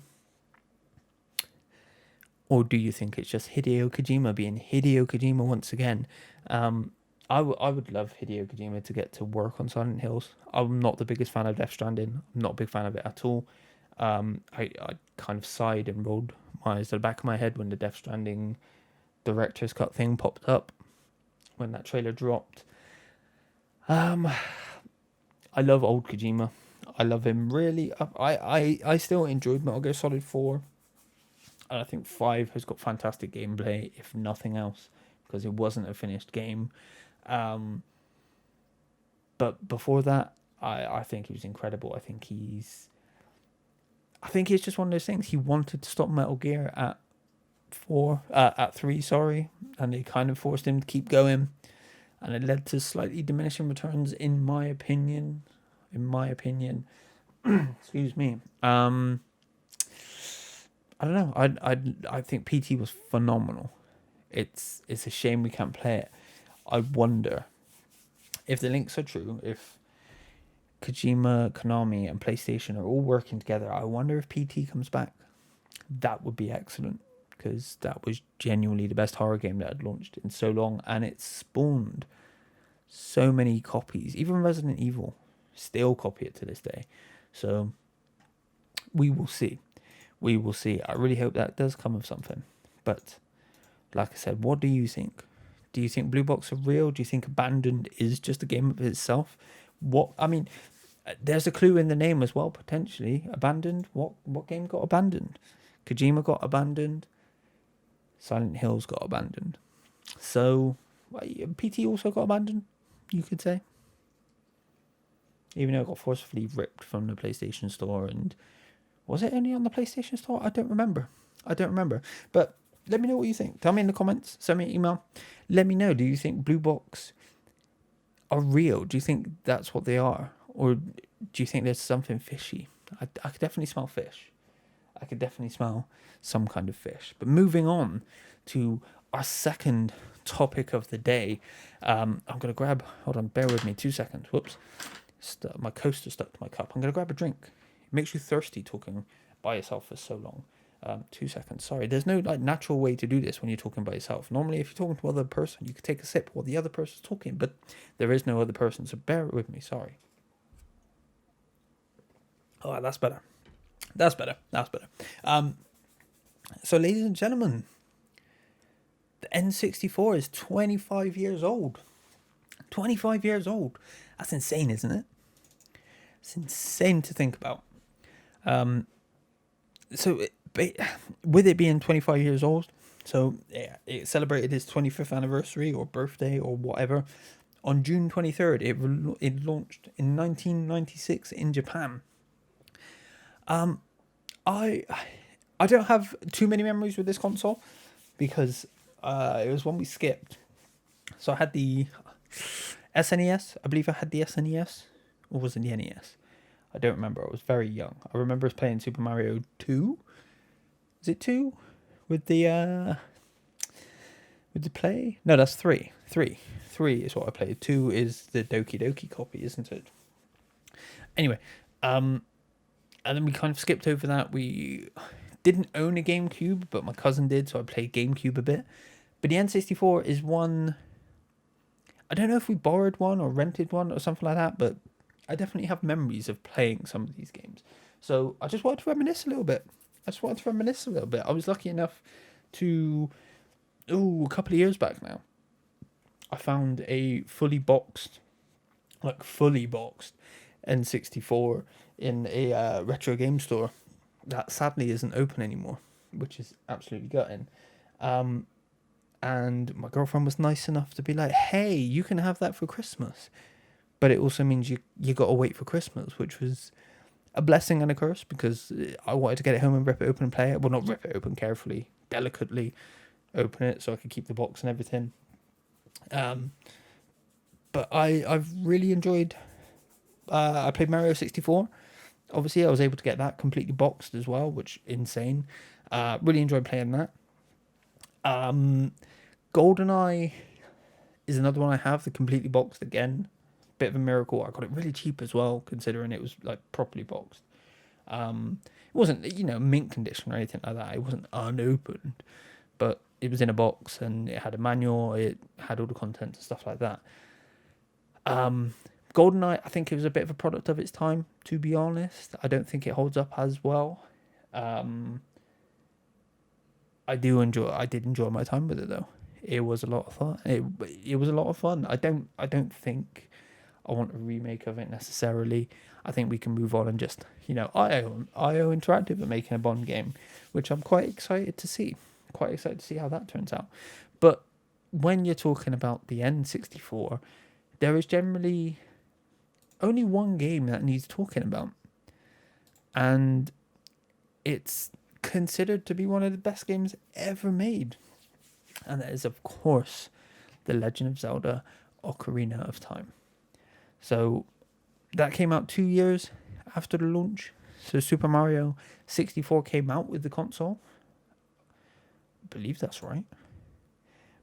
S1: Or do you think it's just Hideo Kojima being Hideo Kojima once again? I would love Hideo Kojima to get to work on Silent Hills. I'm not the biggest fan of Death Stranding. I'm not a big fan of it at all. I kind of sighed and rolled my eyes to the back of my head when the Death Stranding director's cut thing popped up, when that trailer dropped. I love old Kojima. I love him really. I still enjoyed Metal Gear Solid 4. And I think 5 has got fantastic gameplay, if nothing else, because it wasn't a finished game. But before that, I think he was incredible. I think he's just one of those things. He wanted to stop Metal Gear at 3, sorry, and they kind of forced him to keep going, and it led to slightly diminishing returns, in my opinion. Excuse me. I don't know. I think PT was phenomenal. It's a shame we can't play it. I wonder if the links are true, if Kojima, Konami, and PlayStation are all working together. I wonder if PT comes back. That would be excellent, because that was genuinely the best horror game that had launched in so long, and it spawned so many copies. Even Resident Evil still copy it to this day. So we will see. I really hope that does come of something. But like I said, what do you think? Do you think Blue Box are real? Do you think Abandoned is just a game of itself? There's a clue in the name as well, potentially. Abandoned? What game got abandoned? Kojima got abandoned. Silent Hills got abandoned. So, PT also got abandoned, you could say. Even though it got forcefully ripped from the PlayStation Store. And was it only on the PlayStation Store? I don't remember. But let me know what you think. Tell me in the comments. Send me an email. Let me know. Do you think Blue Box are real? Do you think that's what they are? Or do you think there's something fishy? I could definitely smell fish. I could definitely smell some kind of fish. But moving on to our second topic of the day. I'm going to grab... Hold on, bear with me 2 seconds. Whoops. My coaster stuck to my cup. I'm going to grab a drink. It makes you thirsty talking by yourself for so long. 2 seconds. Sorry, there's no natural way to do this when you're talking by yourself. Normally, if you're talking to another person, you could take a sip while the other person's talking, but there is no other person, so bear with me. Sorry. Oh, that's better. That's better. That's better. So, ladies and gentlemen, the N64 is 25 years old. 25 years old. That's insane, isn't it? It's insane to think about. So, with it being 25 years old, so yeah, it celebrated its 25th anniversary or birthday or whatever on June 23rd. It launched in 1996 in Japan. I I don't have too many memories with this console because it was one we skipped. So I had the SNES. I believe I had the SNES, or was it the NES? I don't remember. I was very young. I remember us playing Super Mario 2. Is it 2? With the play? No, that's 3. 3. 3 is what I played. 2 is the Doki Doki copy, isn't it? Anyway, and then we kind of skipped over that. We didn't own a GameCube, but my cousin did, so I played GameCube a bit. But the N64 is one... I don't know if we borrowed one or rented one or something like that, but I definitely have memories of playing some of these games. So I just wanted to reminisce a little bit. I was lucky enough to... a couple of years back now, I found a fully boxed N64 in a retro game store that sadly isn't open anymore, which is absolutely gutting. And my girlfriend was nice enough to be like, hey, you can have that for Christmas. But it also means you got to wait for Christmas, which was a blessing and a curse because I wanted to get it home and rip it open and play it. Well, not rip it open carefully, delicately open it so I could keep the box and everything. But I've really enjoyed... I played Mario 64. Obviously, I was able to get that completely boxed as well, which insane. Really enjoyed playing that. Goldeneye is another one I have, the completely boxed again. Bit of a miracle. I got it really cheap as well, considering it was like properly boxed. It wasn't, mint condition or anything like that. It wasn't unopened, but it was in a box and it had a manual. It had all the contents and stuff like that. Goldeneye, I think it was a bit of a product of its time, to be honest. I don't think it holds up as well. I did enjoy my time with it though. It was a lot of fun. It was a lot of fun. I don't think I want a remake of it necessarily. I think we can move on and just, IO Interactive are making a Bond game, which I'm quite excited to see. Quite excited to see how that turns out. But when you're talking about the N64, there is generally only one game that needs talking about. And it's considered to be one of the best games ever made. And that is, of course, The Legend of Zelda Ocarina of Time. So that came out 2 years after the launch. So Super Mario 64 came out with the console. I believe that's right.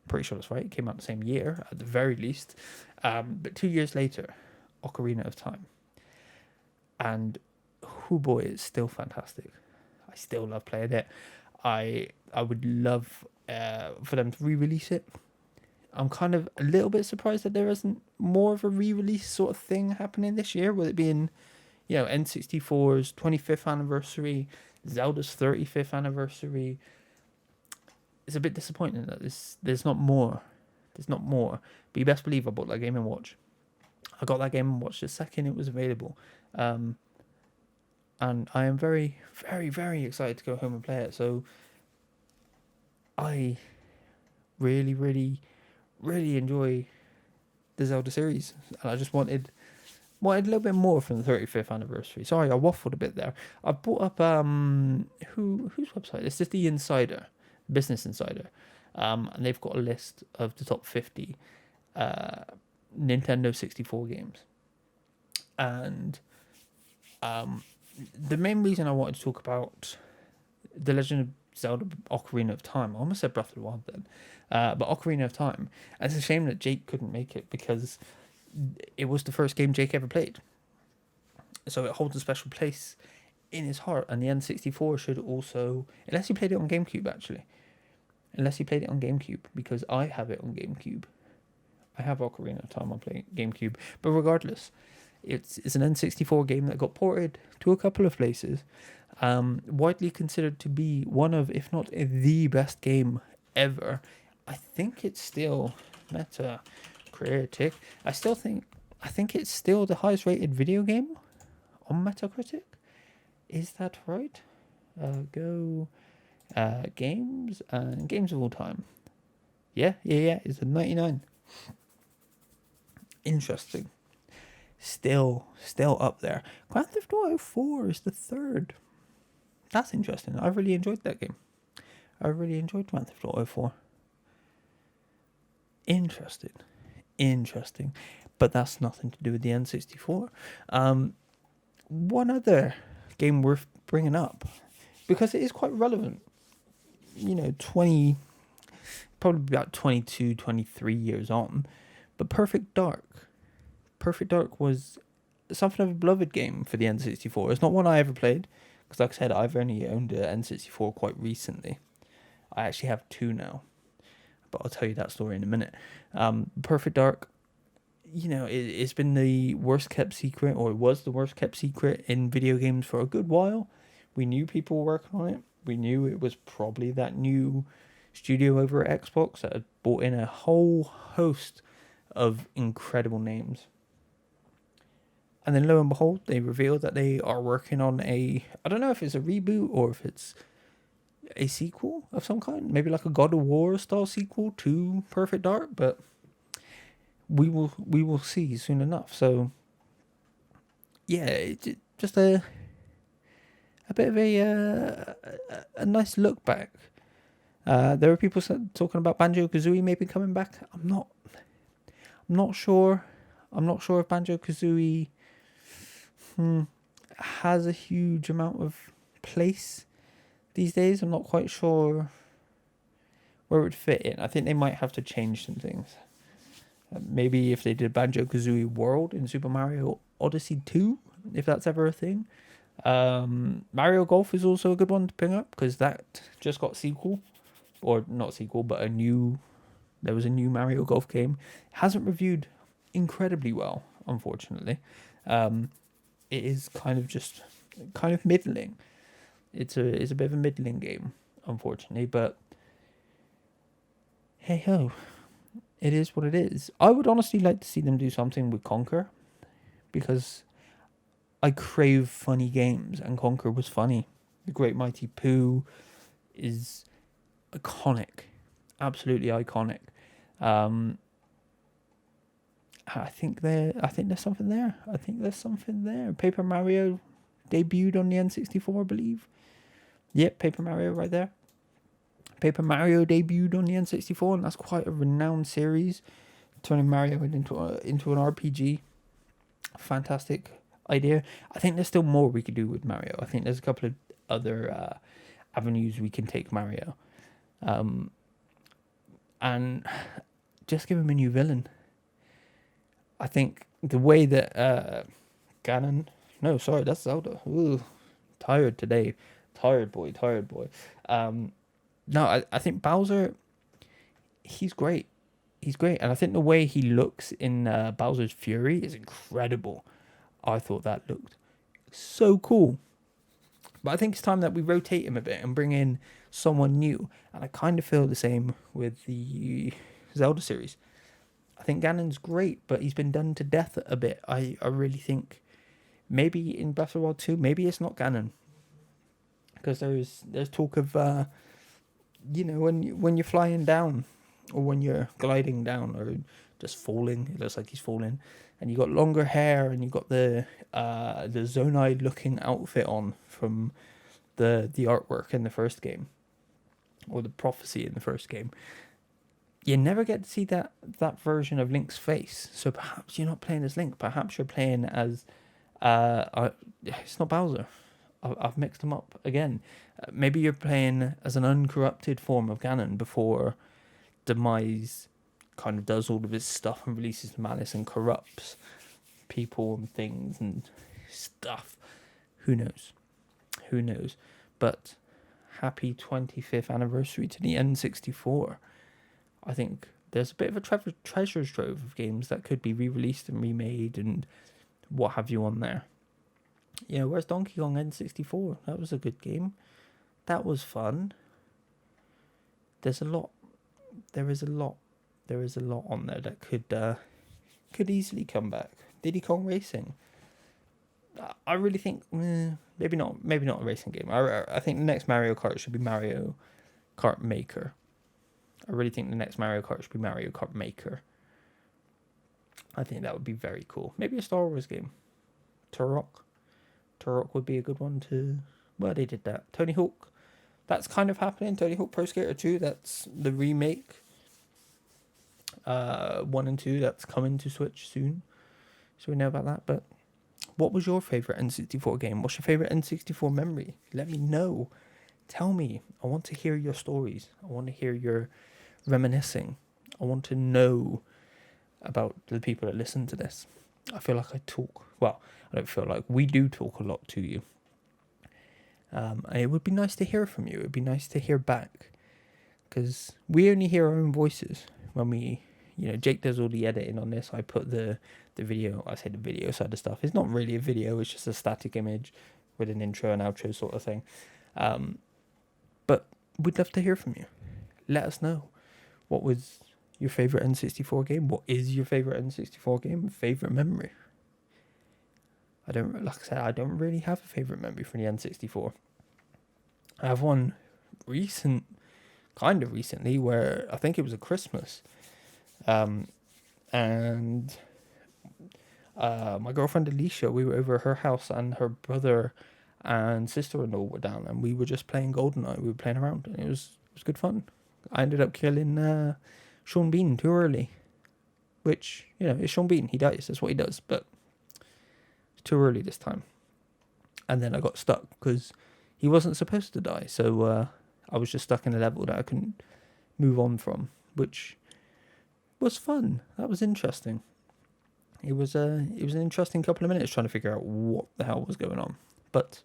S1: Pretty sure that's right. It came out the same year, at the very least. But 2 years later, Ocarina of Time. And, oh boy, it's still fantastic. I still love playing it. I would love for them to re-release it. I'm kind of a little bit surprised that there isn't more of a re-release sort of thing happening this year, with it being, N64's 25th anniversary, Zelda's 35th anniversary. It's a bit disappointing that there's not more. There's not more. But you best believe I bought that Game & Watch. I got that Game & Watch the second it was available. And I am very, very, very excited to go home and play it. So I really, really, really enjoy the Zelda series. And I just wanted a little bit more from the 35th anniversary. Sorry, I waffled a bit there. I've brought up whose website? It's just the Insider, Business Insider. And they've got a list of the top 50 Nintendo 64 games. And the main reason I wanted to talk about The Legend of Zelda Ocarina of Time, I almost said Breath of the Wild then, but Ocarina of Time, and it's a shame that Jake couldn't make it because it was the first game Jake ever played. So it holds a special place in his heart, and the N64 should also, unless you played it on GameCube actually, because I have it on GameCube. I have Ocarina of Time on GameCube, but regardless, it's an N64 game that got ported to a couple of places, Widely considered to be one of, if not the best game ever. I think it's still Metacritic. I think it's still the highest rated video game on Metacritic. Is that right? Go games and games of all time. Yeah. It's a 99. Interesting. Still up there. Grand Theft Auto 4 is the third. That's interesting. I really enjoyed that game. I really enjoyed Grand Theft Auto 4. Interesting. But that's nothing to do with the N64. One other game worth bringing up, because it is quite relevant. probably about 22, 23 years on. But Perfect Dark. Perfect Dark was something of a beloved game for the N64. It's not one I ever played, because like I said, I've only owned an N64 quite recently. I actually have two now, but I'll tell you that story in a minute. Perfect Dark, it's been the worst kept secret, or it was the worst kept secret in video games for a good while. We knew people were working on it. We knew it was probably that new studio over at Xbox that had brought in a whole host of incredible names. And then lo and behold, they revealed that they are working on I don't know if it's a reboot or if it's a sequel of some kind, maybe like a God of War style sequel to Perfect Dark, but we will see soon enough. So yeah, it's just a bit of a nice look back. There are people talking about Banjo-Kazooie maybe coming back. I'm not sure. I'm not sure if Banjo-Kazooie has a huge amount of place these days. I'm not quite sure where it would fit in. I think they might have to change some things. Maybe if they did Banjo-Kazooie World in Super Mario Odyssey 2, if that's ever a thing. Mario Golf is also a good one to bring up, because that just got sequel. Or not sequel, but there was a new Mario Golf game. It hasn't reviewed incredibly well, unfortunately. It is kind of middling. It's a bit of a middling game, unfortunately, but hey ho, it is what it is. I would honestly like to see them do something with Conker, because I crave funny games, and Conker was funny. The Great Mighty Pooh is iconic, absolutely iconic. I think there's something there. Paper Mario debuted on the N64, I believe. Yep, Paper Mario right there. Paper Mario debuted on the N64, and that's quite a renowned series, turning Mario into an RPG. Fantastic idea. I think there's still more we could do with Mario. I think there's a couple of other avenues we can take Mario. And just give him a new villain. I think the way that Ganon... No, sorry, that's Zelda. Ooh, tired today. Tired boy. No, I think Bowser, he's great. And I think the way he looks in Bowser's Fury is incredible. I thought that looked so cool. But I think it's time that we rotate him a bit and bring in someone new. And I kind of feel the same with the Zelda series. I think Ganon's great, but he's been done to death a bit. I really think maybe in Breath of the Wild 2, maybe it's not Ganon. Because there's talk of, when you're flying down, or when you're gliding down, or just falling, it looks like he's falling, and you got longer hair, and you got the Zonai looking outfit on from the artwork in the first game, or the prophecy in the first game. You never get to see that version of Link's face. So perhaps you're not playing as Link. Perhaps you're playing as it's not Bowser. I've mixed them up again. Maybe you're playing as an uncorrupted form of Ganon before Demise kind of does all of his stuff and releases the malice and corrupts people and things and stuff. Who knows? But happy 25th anniversary to the N64. I think there's a bit of a treasure trove of games that could be re-released and remade and what have you on there. You know, where's Donkey Kong N64? That was a good game. That was fun. There's a lot. There is a lot. There is a lot on there that could easily come back. Diddy Kong Racing. I really think maybe not a racing game. I think the next Mario Kart should be Mario Kart Maker. I really think the next Mario Kart should be Mario Kart Maker. I think that would be very cool. Maybe a Star Wars game. Turok would be a good one too. Well, they did that. Tony Hawk. That's kind of happening. Tony Hawk Pro Skater 2. That's the remake. 1 and 2. That's coming to Switch soon. So we know about that. But what was your favourite N64 game? What's your favourite N64 memory? Let me know. Tell me. I want to hear your stories. I want to hear your reminiscing. I want to know about the people that listen to this. I feel like I talk. Well, I don't feel like we do talk a lot to you. And it would be nice to hear from you. It would be nice to hear back. Because we only hear our own voices when we, Jake does all the editing on this. I put the video, I say the video side of stuff. It's not really a video, it's just a static image with an intro and outro sort of thing. But we'd love to hear from you. Let us know. What was your favourite N64 game? What is your favourite N64 game? Favourite memory? I don't really have a favourite memory from the N64. I have one kind of recently, where I think it was a Christmas. And my girlfriend Alicia, we were over at her house, and her brother and sister-in-law were down, and we were just playing Goldeneye. We were playing around, and it was good fun. I ended up killing Sean Bean too early, which, it's Sean Bean. He dies. That's what he does. But it's too early this time. And then I got stuck because he wasn't supposed to die. So I was just stuck in a level that I couldn't move on from, which was fun. That was interesting. It was an interesting couple of minutes trying to figure out what the hell was going on. But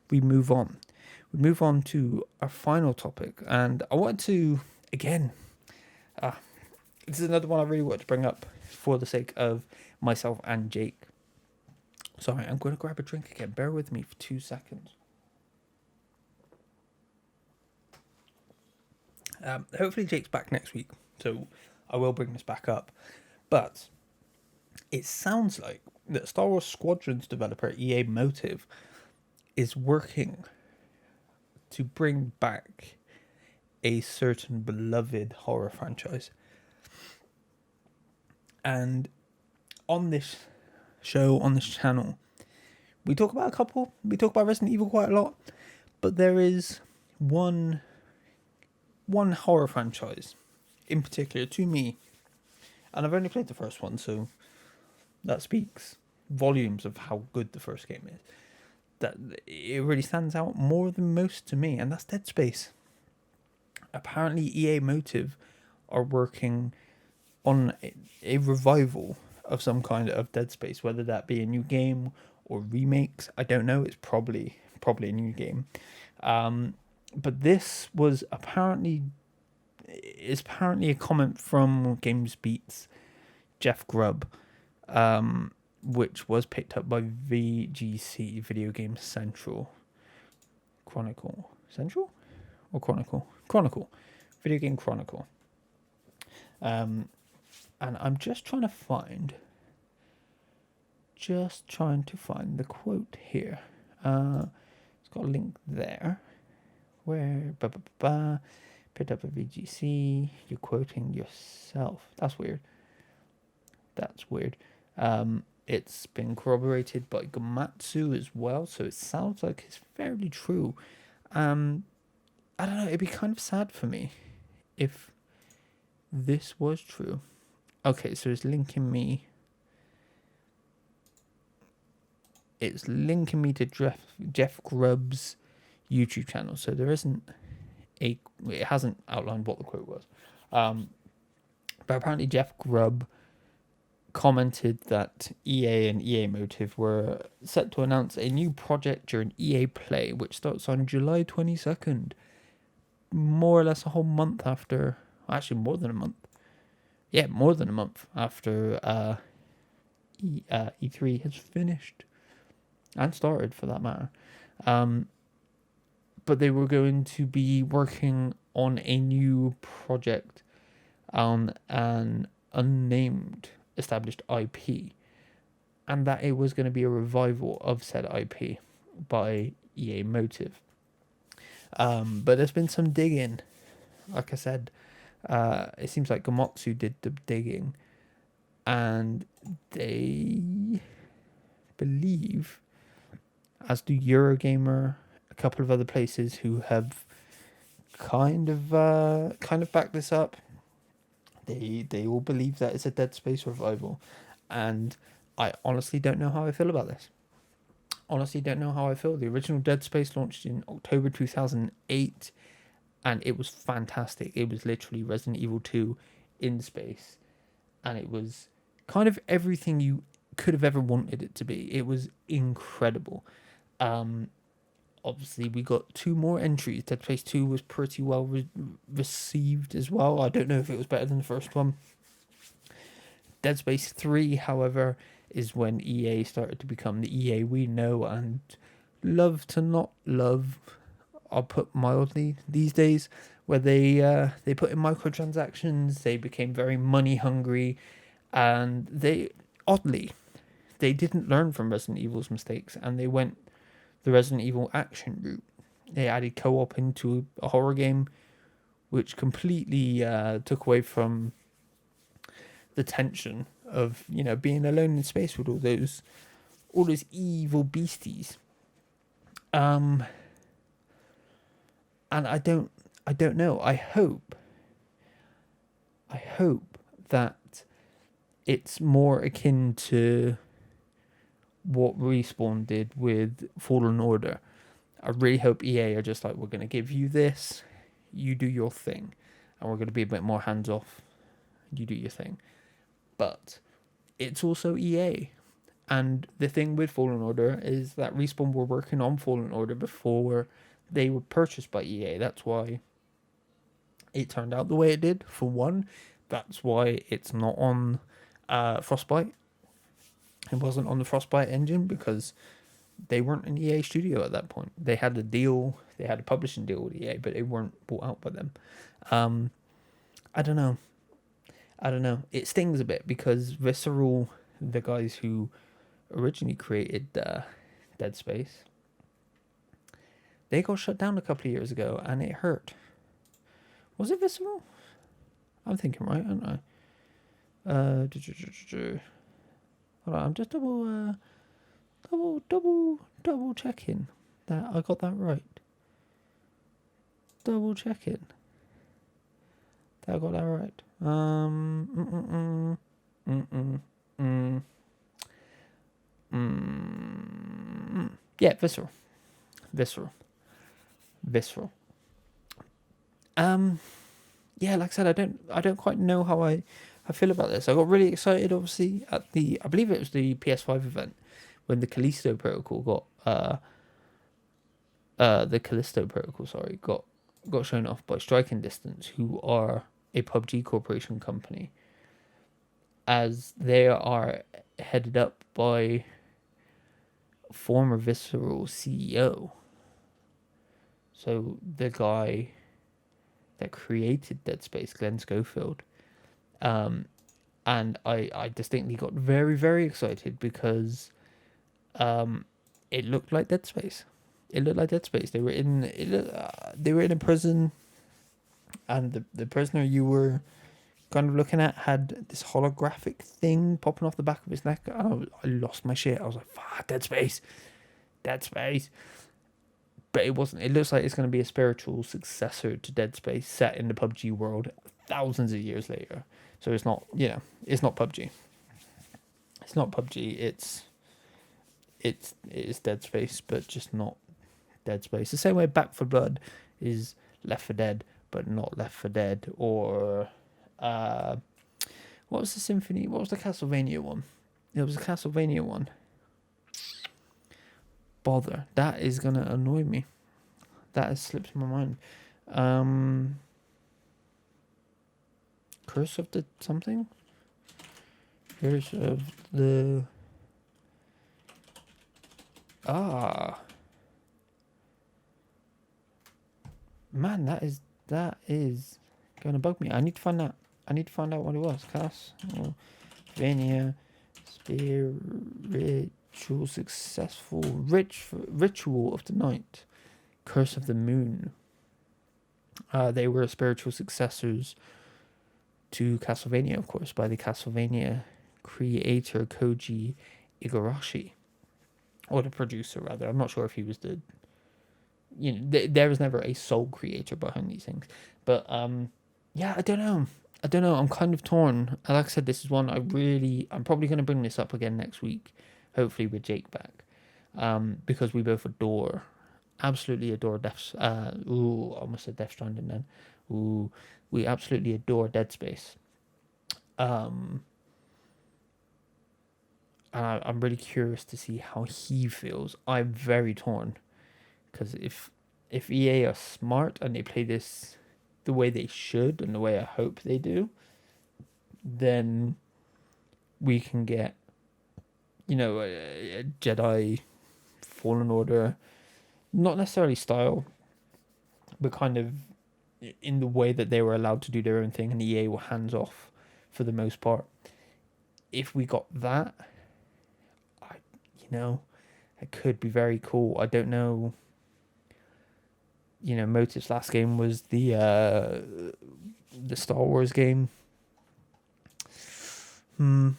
S1: we move on. We move on to our final topic, and I wanted to, again, this is another one I really wanted to bring up for the sake of myself and Jake. Sorry, I'm going to grab a drink again. Bear with me for 2 seconds. Hopefully Jake's back next week, so I will bring this back up. But it sounds like that Star Wars Squadrons developer EA Motive is working to bring back a certain beloved horror franchise. And on this show, on this channel, we talk about a couple. We talk about Resident Evil quite a lot. But there is one horror franchise in particular to me. And I've only played the first one, so that speaks volumes of how good the first game is. That it really stands out more than most to me, and that's Dead Space. Apparently EA Motive are working on a revival of some kind of Dead Space, whether that be a new game or remakes. I don't know. It's probably a new game. But this was apparently a comment from GamesBeat's Jeff Grubb, which was picked up by VGC, Video Game Central. Chronicle. Central? Or Chronicle? Chronicle. Video Game Chronicle. And I'm just trying to find the quote here. It's got a link there. Where, picked up a VGC, you're quoting yourself. That's weird. It's been corroborated by Gamatsu as well, so it sounds like it's fairly true. I don't know, it'd be kind of sad for me if this was true. Okay, so it's linking me to Jeff Grubb's YouTube channel, so there isn't it hasn't outlined what the quote was. But apparently Jeff Grubb commented that EA and EA Motive were set to announce a new project during EA Play, which starts on July 22nd. More or less a whole month after, actually more than a month. Yeah, more than a month after E3 has finished. and started for that matter. Um, but they were going to be working on a new project on an unnamed established IP, and that it was going to be a revival of said IP by EA Motive. But there's been some digging. Like I said, it seems like Gamoxu did the digging, and they believe, as do Eurogamer, a couple of other places who have kind of backed this up. They all believe that it's a Dead Space revival, and I honestly don't know how I feel about this. Honestly, don't know how I feel. The original Dead Space launched in October 2008, and it was fantastic. It was literally Resident Evil 2 in space, and it was kind of everything you could have ever wanted it to be. It was incredible. Obviously, we got 2 more entries. Dead Space 2 was pretty well received as well. I don't know if it was better than the first one. Dead Space 3, however, is when EA started to become the EA we know and love to not love, I'll put mildly, these days, where they put in microtransactions, they became very money hungry, and they, oddly, they didn't learn from Resident Evil's mistakes, and they went the Resident Evil action route. They added co-op into a horror game, which completely took away from the tension of, you know, being alone in space with all those evil beasties. And I don't know. I hope that it's more akin to what Respawn did with Fallen Order. I really hope EA are just like, we're going to give you this, you do your thing, and we're going to be a bit more hands off, you do your thing. But it's also EA. And the thing with Fallen Order is that Respawn were working on Fallen Order before they were purchased by EA. That's why it turned out the way it did, for one. That's why it's not on Frostbite. It wasn't on the Frostbite engine because they weren't an EA studio at that point. They had a deal, they had a publishing deal with EA, but they weren't bought out by them. I don't know. It stings a bit because Visceral, the guys who originally created Dead Space, they got shut down a couple of years ago, and it hurt. Was it Visceral? I'm thinking right, aren't I? Hold on, I'm just double checking that I got that right. Double checking that I got that right. Yeah, Visceral. Yeah, like I said, I don't quite know how I feel about this. I got really excited, obviously, at I believe it was the PS5 event when the Callisto Protocol got shown off by Striking Distance, who are a PUBG Corporation company, as they are headed up by former Visceral CEO. So the guy that created Dead Space, Glenn Schofield. And I distinctly got very, very excited because it looked like Dead Space. They were in a prison, and the prisoner you were kind of looking at had this holographic thing popping off the back of his neck. I lost my shit. I was like, "Fuck, Dead Space." But it wasn't. It looks like it's going to be a spiritual successor to Dead Space, set in the PUBG world thousands of years later. So it's not, it's not PUBG. It's not PUBG. It's Dead Space, but just not Dead Space. The same way Back 4 Blood is Left 4 Dead, but not Left 4 Dead. Or what was the Symphony? What was the Castlevania one? It was a Castlevania one. Bother. That is gonna annoy me. That has slipped my mind. Curse of the something? Curse of the... Ah, man, that is gonna bug me. I need to find that. I need to find out what it was. Castlevania spiritual successful ritual of the night. Curse of the Moon. They were spiritual successors to Castlevania, of course, by the Castlevania creator Koji Igarashi, or the producer rather. I'm not sure if he was the, there was never a sole creator behind these things, but yeah, I don't know. I'm kind of torn. Like I said, this is one I'm probably going to bring this up again next week, hopefully with Jake back, because we both absolutely adore almost said Death Stranding then. We absolutely adore Dead Space. And I'm really curious to see how he feels. I'm very torn, because if EA are smart and they play this the way they should and the way I hope they do, then we can get, a Jedi Fallen Order, not necessarily style, but kind of in the way that they were allowed to do their own thing and EA were hands off for the most part. If we got that, it could be very cool. I don't know. Motive's last game was the Star Wars game. I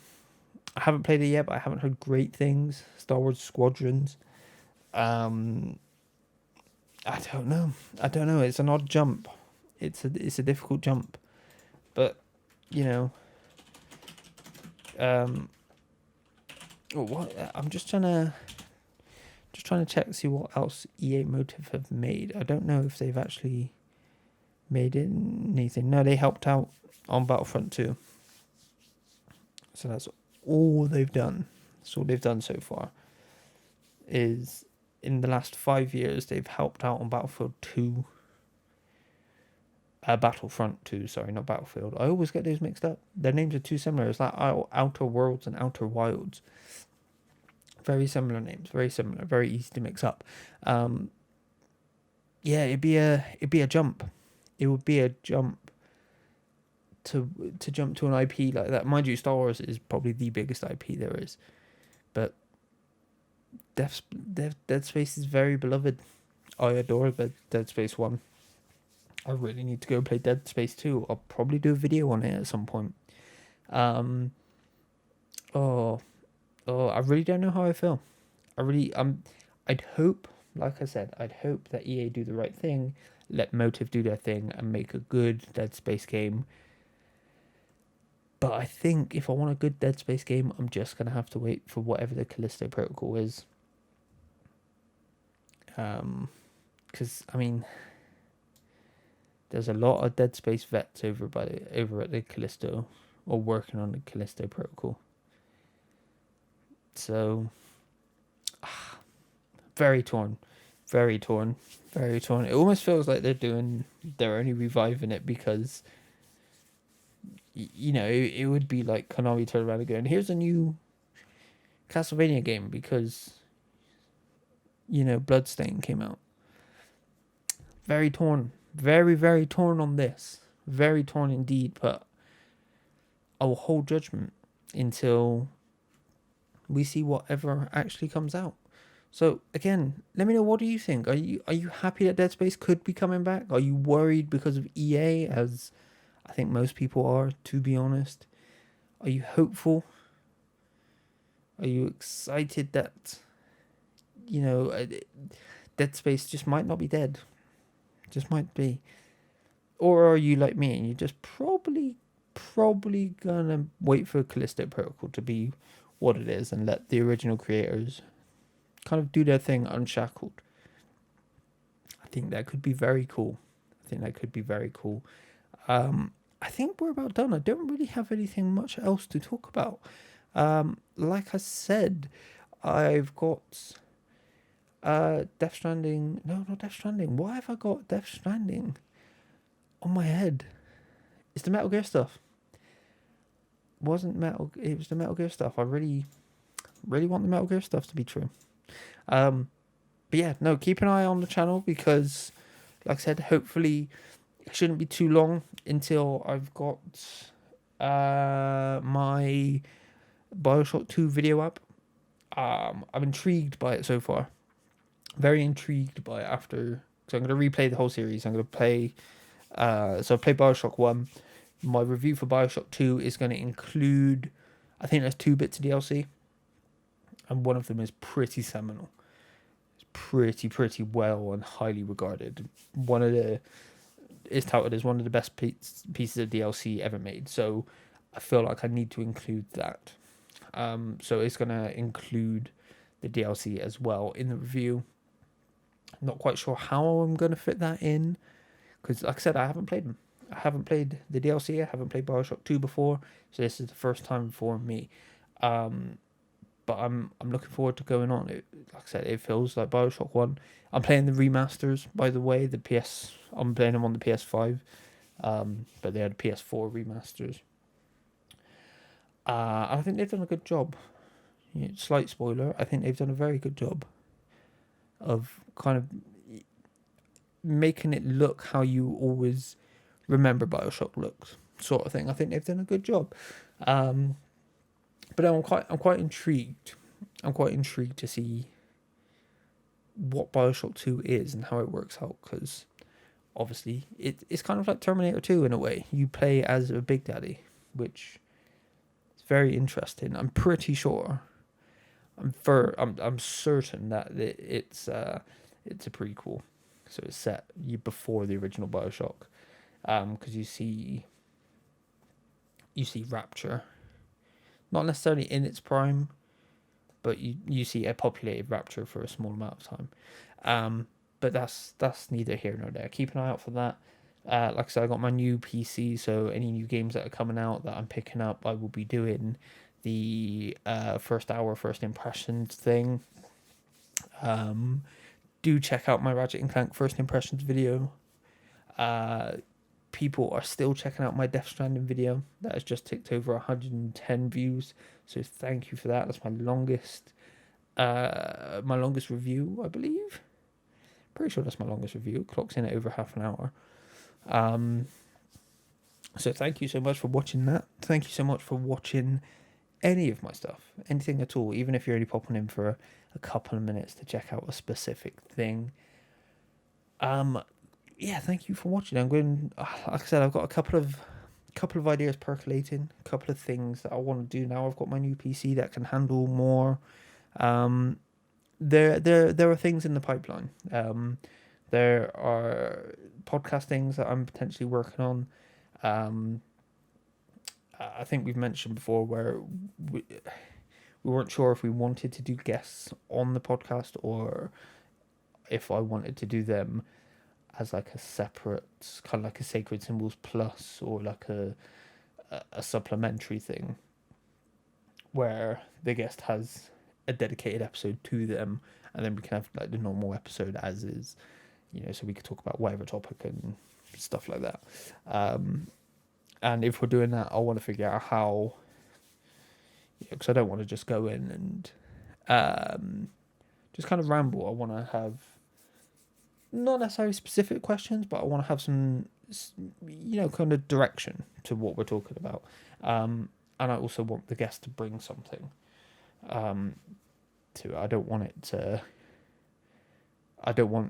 S1: haven't played it yet, but I haven't heard great things. Star Wars Squadrons. I don't know. It's an odd jump. It's a difficult jump, but what I'm just trying to check to see what else EA Motive have made. I don't know if they've actually made anything. No, they helped out on Battlefront 2. So that's all they've done. That's all they've done so far. Is in the last 5 years they've helped out on Battlefield 2. Battlefront 2, sorry, not Battlefield. I always get those mixed up. Their names are too similar. It's like Outer Worlds and Outer Wilds. Very similar names, very similar, very easy to mix up. Yeah, it'd be a jump. It would be a jump to jump to an IP like that. Mind you, Star Wars is probably the biggest IP there is, but Dead Space is very beloved. I adore Dead Space 1. I really need to go play Dead Space 2. I'll probably do a video on it at some point. I really don't know how I feel. I'd hope, like I said, that EA do the right thing, let Motive do their thing, and make a good Dead Space game. But I think if I want a good Dead Space game, I'm just going to have to wait for whatever the Callisto Protocol is. Because, there's a lot of Dead Space vets over at the Callisto, or working on the Callisto Protocol. So, very torn. It almost feels like they're only reviving it because, it would be like Konami turned around and going, here's a new Castlevania game because, Bloodstain came out. Very torn. Very, very torn on this. Very torn indeed, but I will hold judgment until we see whatever actually comes out. So again, let me know, what do you think? Are you happy that Dead Space could be coming back? Are you worried because of EA, as I think most people are, to be honest? Are you hopeful? Are you excited that Dead Space just might not be dead? Just might be. Or are you like me and you're just probably gonna wait for Callisto Protocol to be what it is and let the original creators kind of do their thing unshackled? I think that could be very cool. I think we're about done. I don't really have anything much else to talk about. Like I said, I've got Death Stranding. No, not Death Stranding. Why have I got Death Stranding on my head? It's the Metal Gear stuff. It was the Metal Gear stuff. I really want the Metal Gear stuff to be true. But yeah, no, keep an eye on the channel because, like I said, hopefully it shouldn't be too long until I've got my Bioshock 2 video up. I'm intrigued by it so far. Very intrigued by it after. So I'm going to replay the whole series. I'm going to play. So I played Bioshock 1. My review for Bioshock 2 is going to include, I think there's 2 bits of DLC, and one of them is pretty seminal. It's pretty well and highly regarded. One of the is touted as one of the best pieces of DLC ever made. So I feel like I need to include that. So it's going to include the DLC as well in the review. I'm not quite sure how I'm going to fit that in because, like I said, I haven't played them. I haven't played the DLC. I haven't played Bioshock 2 before, so this is the first time for me. But I'm looking forward to going on. It, like I said, it feels like Bioshock 1. I'm playing the remasters, by the way. I'm playing them on the PS5, but they are the PS4 remasters. I think they've done a good job. Slight spoiler. I think they've done a very good job of kind of making it look how you always remember Bioshock looks, sort of thing. I think they've done a good job. But I'm quite intrigued. I'm quite intrigued to see what Bioshock 2 is and how it works out, because obviously it's kind of like Terminator 2 in a way. You play as a Big Daddy, which is very interesting. I'm pretty sure. I'm certain that it's a prequel, so it's set before the original Bioshock, because you see Rapture, not necessarily in its prime, but you see a populated Rapture for a small amount of time. But that's neither here nor there. Keep an eye out for that. Like I said, I got my new PC, so any new games that are coming out that I'm picking up, I will be doing the first hour, first impressions thing. Do check out my Ratchet and Clank first impressions video. People are still checking out my Death Stranding video that has just ticked over 110 views, so thank you for that. That's my longest review, I believe. Pretty sure that's my longest review. It clocks in at over half an hour. So thank you so much for watching that. Thank you so much for watching any of my stuff, anything at all, even if you're only popping in for a couple of minutes to check out a specific thing. Yeah, thank you for watching. I'm going, like I said, I've got a couple of ideas percolating, a couple of things that I want to do now. I've got my new PC that can handle more. There are things in the pipeline. There are podcast things that I'm potentially working on. I think we've mentioned before where we weren't sure if we wanted to do guests on the podcast or if I wanted to do them as like a separate, kind of like a Sacred Symbols Plus or like a supplementary thing where the guest has a dedicated episode to them, and then we can have like the normal episode as is, so we could talk about whatever topic and stuff like that. And if we're doing that, I want to figure out how, because I don't want to just go in and just kind of ramble. I want to have not necessarily specific questions, but I want to have some, kind of direction to what we're talking about. And I also want the guest to bring something to it. I don't want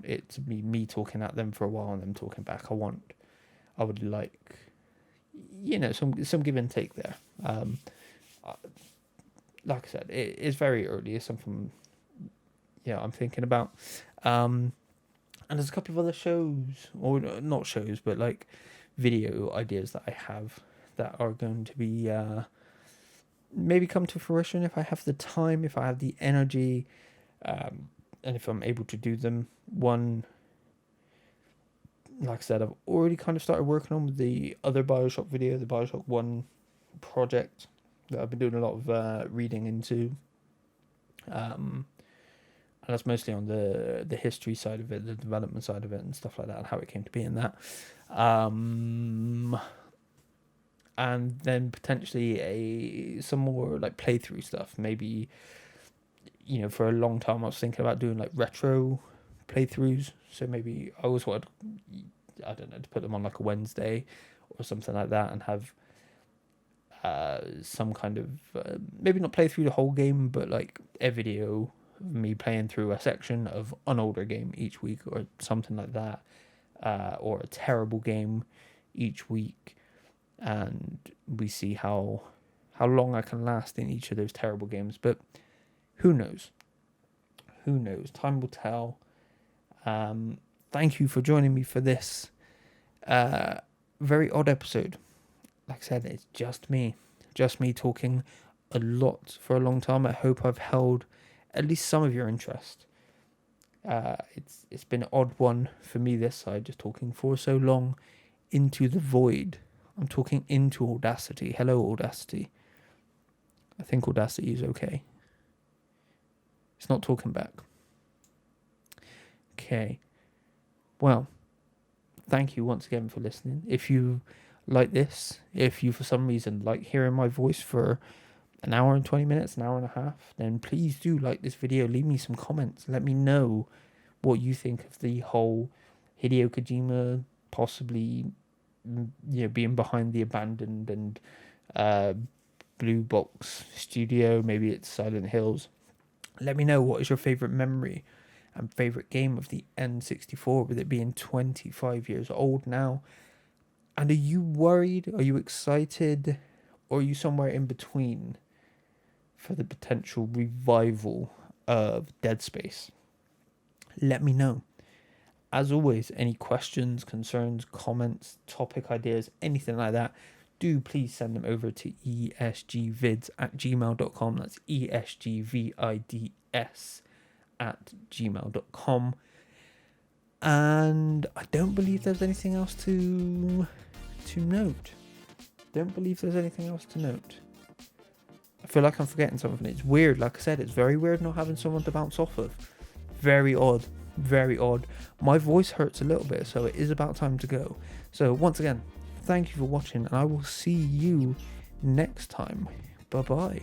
S1: it to be me talking at them for a while and them talking back. I would like, some give and take there. Like I said, it is very early. It's something, I'm thinking about. And there's a couple of other shows, or not shows, but like video ideas that I have that are going to be maybe come to fruition if I have the time, if I have the energy, and if I'm able to do them. One, like I said, I've already kind of started working on with the other Bioshock video, the Bioshock 1 project that I've been doing a lot of reading into. And that's mostly on the history side of it, the development side of it, and stuff like that, and how it came to be in that. And then potentially some more like playthrough stuff. Maybe, for a long time I was thinking about doing like retro playthroughs. So maybe I always wanted, I don't know, to put them on like a Wednesday or something like that, and have some kind of maybe not play through the whole game, but like a video of me playing through a section of an older game each week or something like that, or a terrible game each week, and we see how long I can last in each of those terrible games. But who knows? Time will tell. Thank you for joining me for this very odd episode. Like I said, it's just me talking a lot for a long time. I hope I've held at least some of your interest. It's been an odd one for me this side, just talking for so long into the void. I'm talking into Audacity. Hello, Audacity. I think Audacity is okay. It's not talking back. Okay. Well, thank you once again for listening. If you like this, if you for some reason like hearing my voice for an hour and 20 minutes, an hour and a half, then please do like this video. Leave me some comments. Let me know what you think of the whole Hideo Kojima possibly, being behind the abandoned and blue box studio. Maybe it's Silent Hills. Let me know, what is your favorite memory and favorite game of the N64, with it being 25 years old now. And are you worried? Are you excited? Or are you somewhere in between for the potential revival of Dead Space? Let me know. As always, any questions, concerns, comments, topic ideas, anything like that, do please send them over to esgvids@gmail.com. That's esgvids@gmail.com. And I don't believe there's anything else to note. I feel like I'm forgetting something. It's weird. Like I said, it's very weird not having someone to bounce off of. Very odd. My voice hurts a little bit, so it is about time to go. So once again, thank you for watching, and I will see you next time. Bye-bye.